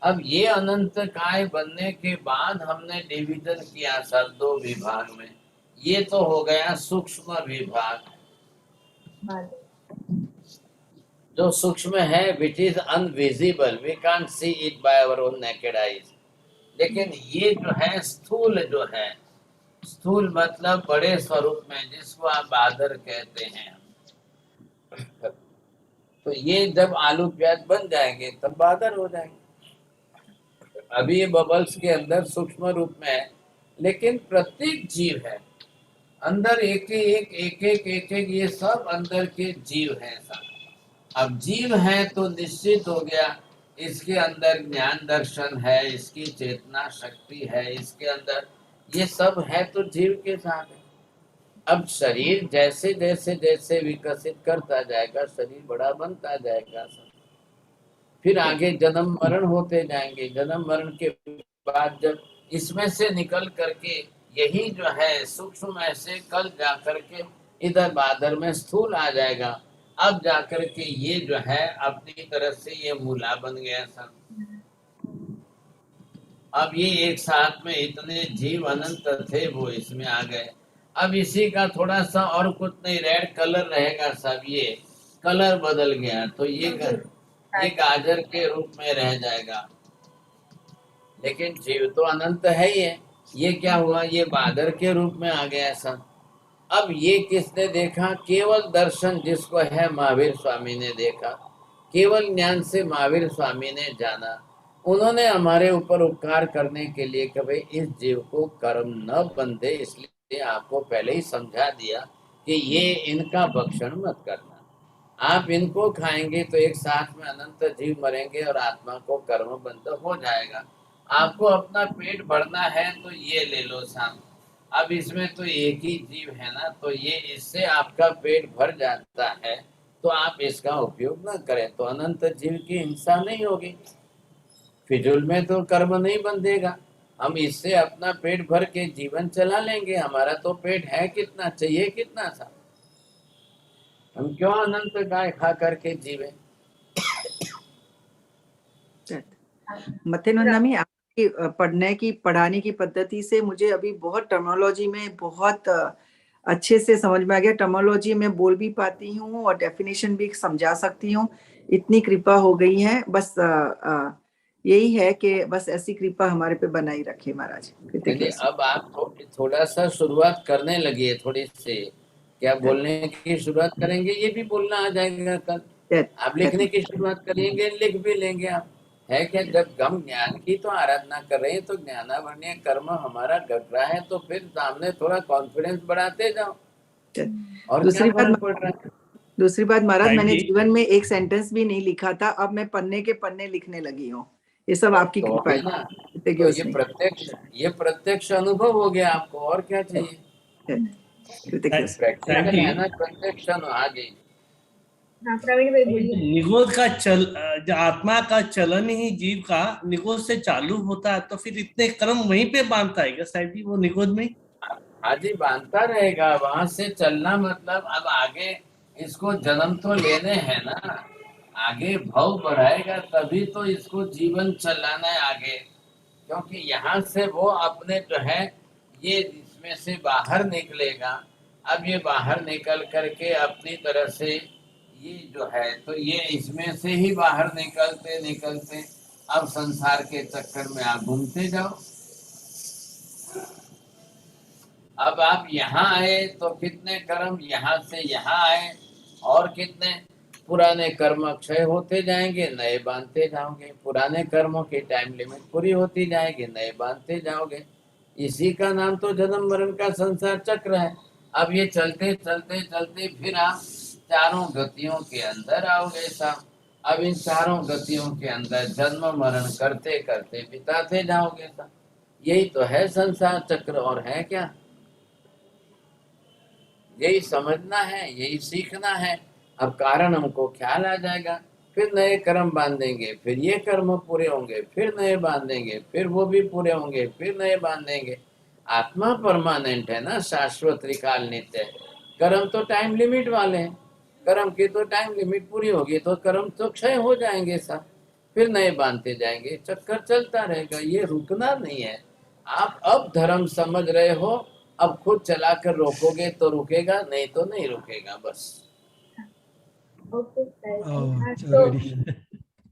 अब ये अनंत काय बनने के बाद हमने डिवीजन किया सर दो विभाग में। ये तो हो गया सूक्ष्म विभाग, जो सूक्ष्म है, which is unvisible, we can't see it by our own naked eyes. लेकिन ये जो है स्थूल, जो है स्थूल मतलब बड़े स्वरूप में, जिसको आप बादर कहते हैं। तो ये जब आलू प्याज बन जाएंगे तब बादर हो जाएंगे। अभी ये बबल्स के अंदर सूक्ष्म रूप में है, लेकिन प्रत्येक जीव है अंदर, एक एक ये सब अंदर के जीव हैं सब। अब जीव है तो निश्चित हो गया इसके अंदर ज्ञान दर्शन है, इसकी चेतना शक्ति है, इसके अंदर ये सब है, तो जीव के साथ है। अब शरीर जैसे जैसे जैसे विकसित करता जाएगा, शरीर बड़ा बनता जाएगा, फिर आगे जन्म मरण होते जाएंगे। जन्म मरण के बाद जब इसमें से निकल करके यही जो है सूक्ष्म ऐसे कल जा करके इधर बादर में स्थूल आ जाएगा। अब जाकर के ये जो है अपनी तरफ से ये मूला बन गया सब। अब ये एक साथ में इतने जीव अनंत थे वो इसमें आ गए। अब इसी का थोड़ा सा और कुछ नहीं, रेड कलर रहेगा सब, ये कलर बदल गया तो ये गाजर के रूप में रह जाएगा, लेकिन जीव तो अनंत है ही है। ये क्या हुआ, ये बादर के रूप में आ गया सब। अब ये किसने देखा, केवल दर्शन जिसको है महावीर स्वामी ने देखा, केवल ज्ञान से महावीर स्वामी ने जाना। उन्होंने हमारे ऊपर उपकार करने के लिए कि भाई इस जीव को कर्म न बंधे, इसलिए आपको पहले ही समझा दिया कि ये इनका भक्षण मत करना, आप इनको खाएंगे तो एक साथ में अनंत जीव मरेंगे और आत्मा को कर्म बंध हो जाएगा। आपको अपना पेट भरना है तो ये ले लो शाम। अब इसमें तो एक ही जीव है ना, तो ये इससे आपका पेट भर जाता है, तो आप इसका उपयोग न करें तो अनंत जीव की हिंसा नहीं होगी, फिजूल में तो कर्म नहीं बंधेगा। हम इससे अपना पेट भर के जीवन चला लेंगे। हमारा तो पेट है कितना, चाहिए कितना सा, हम क्यों अनंत गाय खा करके जीवे। मथिन वंदामी, आपकी पढ़ाने की पद्धति से मुझे अभी बहुत टर्मिनोलॉजी में बहुत अच्छे से समझ में आ गया। टर्मिनोलॉजी में बोल भी पाती हूँ और डेफिनेशन भी समझा सकती हूँ। इतनी कृपा हो गई है, बस यही है कि बस ऐसी कृपा हमारे पे बनाई रखे महाराज। अब आप थोड़ा सा शुरुआत करने लगी है, थोड़ी सी क्या बोलने की शुरुआत करेंगे, ये भी बोलना आ जाएगा कल। आप लिखने की शुरुआत करेंगे, लिख भी लेंगे आप, है क्या। जब हम ज्ञान की तो आराधना कर रहे हैं तो ज्ञानावरणीय कर्म हमारा घट रहा है, तो फिर सामने थोड़ा कॉन्फिडेंस बढ़ाते जाओ। और दूसरी दूसरी बात महाराज, साहिब मैंने जी। जीवन में एक सेंटेंस भी नहीं लिखा था, अब मैं पन्ने के पन्ने लिखने लगी हूँ। ये सब आपकी तो कृपा है है। ना, कृतज्ञ तो उसमें। ये प्रत्यक्ष अनुभव हो गया आपको, और क्या चाहिए? कृतज्ञ उसमें। प्रैक्टिकल है ना, प्रत्यक्ष अनुभव। हाँ जी, हाँ प्रवीण भाई बोलिए। निगोद का जो आत्मा का चलन ही जीव का निगोद से चालू होता है, तो फिर इतने कर्म वहीं पे बांधता है क्या साहिब जी वो निगोद में? हाँ जी, बांधता रहेगा। वहां से चलना मतलब अब आगे इसको जन्म तो लेने हैं ना, आगे भाव बढ़ाएगा तभी तो इसको जीवन चलाना है आगे। क्योंकि यहाँ से वो अपने जो है ये इसमें से बाहर निकलेगा। अब ये बाहर निकल करके अपनी तरह से ये जो है, तो ये इसमें से ही बाहर निकलते निकलते अब संसार के चक्कर में आप घूमते जाओ। अब आप यहाँ आए तो कितने कर्म यहाँ से यहाँ आए, और कितने पुराने कर्म क्षय होते जाएंगे, नए बांधते जाओगे। पुराने कर्मों की टाइम लिमिट पूरी होती जाएगी, नए बांधते जाओगे। इसी का नाम तो जन्म मरण का संसार चक्र है। अब ये चलते चलते चलते फिर आप चारों गतियों के अंदर आओगे साहब। अब इन चारों गतियों के अंदर जन्म मरण करते करते बिताते जाओगे साहब। यही तो है संसार चक्र, और है क्या? यही समझना है, यही सीखना है। अब कारण हमको ख्याल आ जाएगा, फिर नए कर्म बांधेंगे, फिर ये कर्म पूरे होंगे, फिर नए बांधेंगे, फिर वो भी पूरे होंगे, फिर नए बांधेंगे। आत्मा परमानेंट है ना, शाश्वत त्रिकाल नित्य है। कर्म तो टाइम लिमिट वाले हैं, कर्म की तो टाइम लिमिट पूरी होगी तो कर्म तो क्षय हो जाएंगे साहब, फिर नए बांधते जाएंगे, चक्कर चलता रहेगा। ये रुकना नहीं है। आप अब धर्म समझ रहे हो, अब खुद चलाकर रोकोगे तो रुकेगा, नहीं तो नहीं रुकेगा बस। Okay sir. हाँ, चलो तो बढ़िया।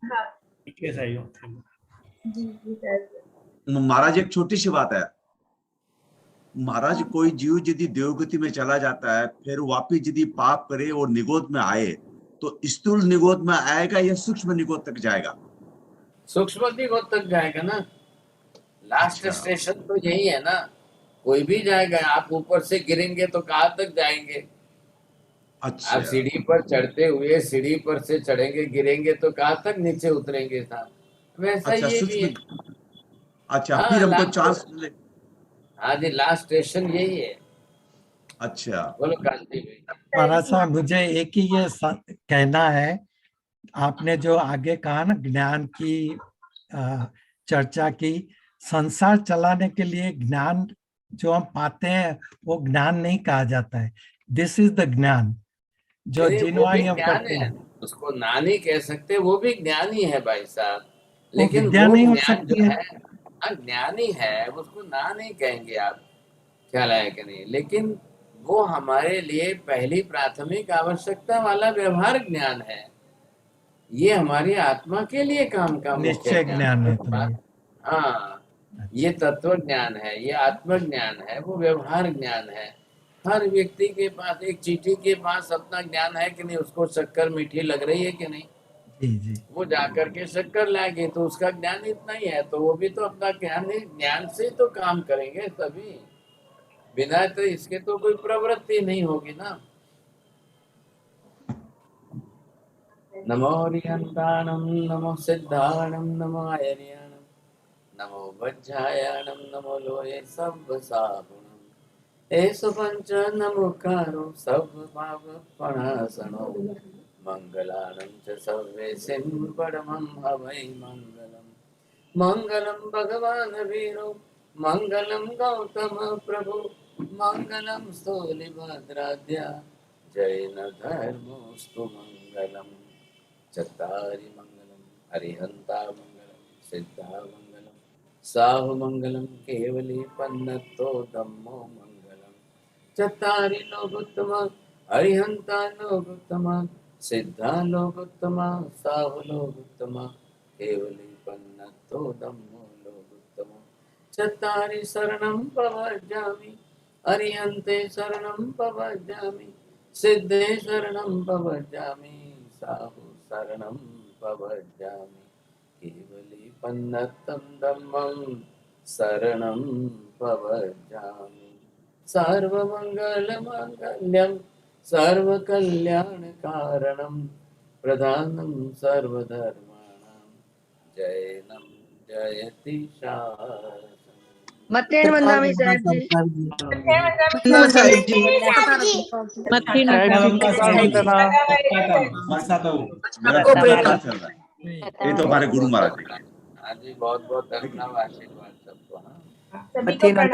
हाँ ठीक है साहिब। जी जी सर। महाराज एक छोटी सी बात है महाराज, कोई जीव यदि देवगति में चला जाता है फिर वापिस यदि पाप करे और निगोद में आए तो स्थूल निगोद में आएगा या सूक्ष्म निगोद तक जाएगा? सूक्ष्म निगोद तक जाएगा ना। लास्ट अच्छा। स्टेशन तो यही है ना, कोई भी जाएगा। आप ऊपर से गिरेंगे तो कहाँ तक जाएंगे? अच्छा। आप सीढ़ी पर चढ़ते हुए सीढ़ी पर से चढ़ेंगे, गिरेंगे तो कहाँ तक नीचे उतरेंगे साहब? वैसा अच्छा ये भी है। अच्छा, हाँ, फिर हमको लास्ट, चांस मिले। हाँ जी, लास्ट स्टेशन यही है। अच्छा, बोलो कांति भाई। महाराज साहब मुझे एक ही ये कहना है, आपने जो आगे कहा ना ज्ञान की चर्चा की, संसार चलाने के लिए ज्ञान जो हम पाते हैं वो ज्ञान नहीं कहा जाता है। दिस इज द ज्ञान जो अरे वो भी जिनवाणी हम ज्ञान करते है, हैं। उसको ना नहीं कह सकते, वो भी ज्ञान ही है भाई साहब। वो लेकिन विद्या वो नहीं हो ज्ञान जो सकती है। है ज्ञान ही है, उसको ना नहीं कहेंगे आप, ख्याल आया कि नहीं? लेकिन वो हमारे लिए पहली प्राथमिक आवश्यकता वाला व्यवहार ज्ञान है। ये हमारी आत्मा के लिए काम का मुख्य निश्चय ज्ञान है तो ये। हाँ, ये तत्व ज्ञान है, ये आत्मज्ञान है, वो व्यवहार ज्ञान है। हर व्यक्ति के पास एक चींटी के पास अपना ज्ञान है कि नहीं, उसको शक्कर मीठी लग रही है कि नहीं, जी जी। वो जाकर के शक्कर लाएंगे तो उसका ज्ञान इतना ही है, तो वो भी तो अपना ज्ञान से तो काम करेंगे तभी। बिना तो इसके तो कोई प्रवृत्ति नहीं होगी ना। नमो रियंताणम नमो सिद्धाणम नमो आयर्याणम नमो वज्रायाणम नमो लोये सब सागुणम एसु पंच नमोकारो सब भाव पणासनो मंगलानं च सर्वेसिं परमं हवै मंगलम। मंगलम भगवान वीरो मंगलम गौतम प्रभु मंगलम स्थूलिभद्राद्या जैन धर्मोस्तु मंगलम। चत्तारि मंगलम हरिहंता मंगलम सिद्धा मंगलम साहु मंगलम केवली पन्नतो धम्मो मंगलम। चत्तारि लोकोत्तम हरिहंता लोकोत्तम सिद्धा लोकोत्तम साहु लोकोत्तम केवली पन्नतो धम्मो लोकोत्तम। चत्तारि शरणं प्रव्रजामि हरिहन्ते शरणं प्रव्रजामि सिद्धे शरणं प्रव्रजामि साहु शरणं प्रव्रजामि केवली पन्नतं धम्मं शरणं प्रव्रजामि। सर्वमंगलमांगल्यं सर्व कल्याण कारणम प्रधानम सर्वधर्माणां जैनम जयति शासनम्। मत्तेन वंदामि साहेब जी। साहिब जी ये तो हमारे गुरु महाराज जी। हाँ जी, बहुत बहुत धन्यवाद, आशीर्वाद सबको। हाँ। सभी को प्रणाम।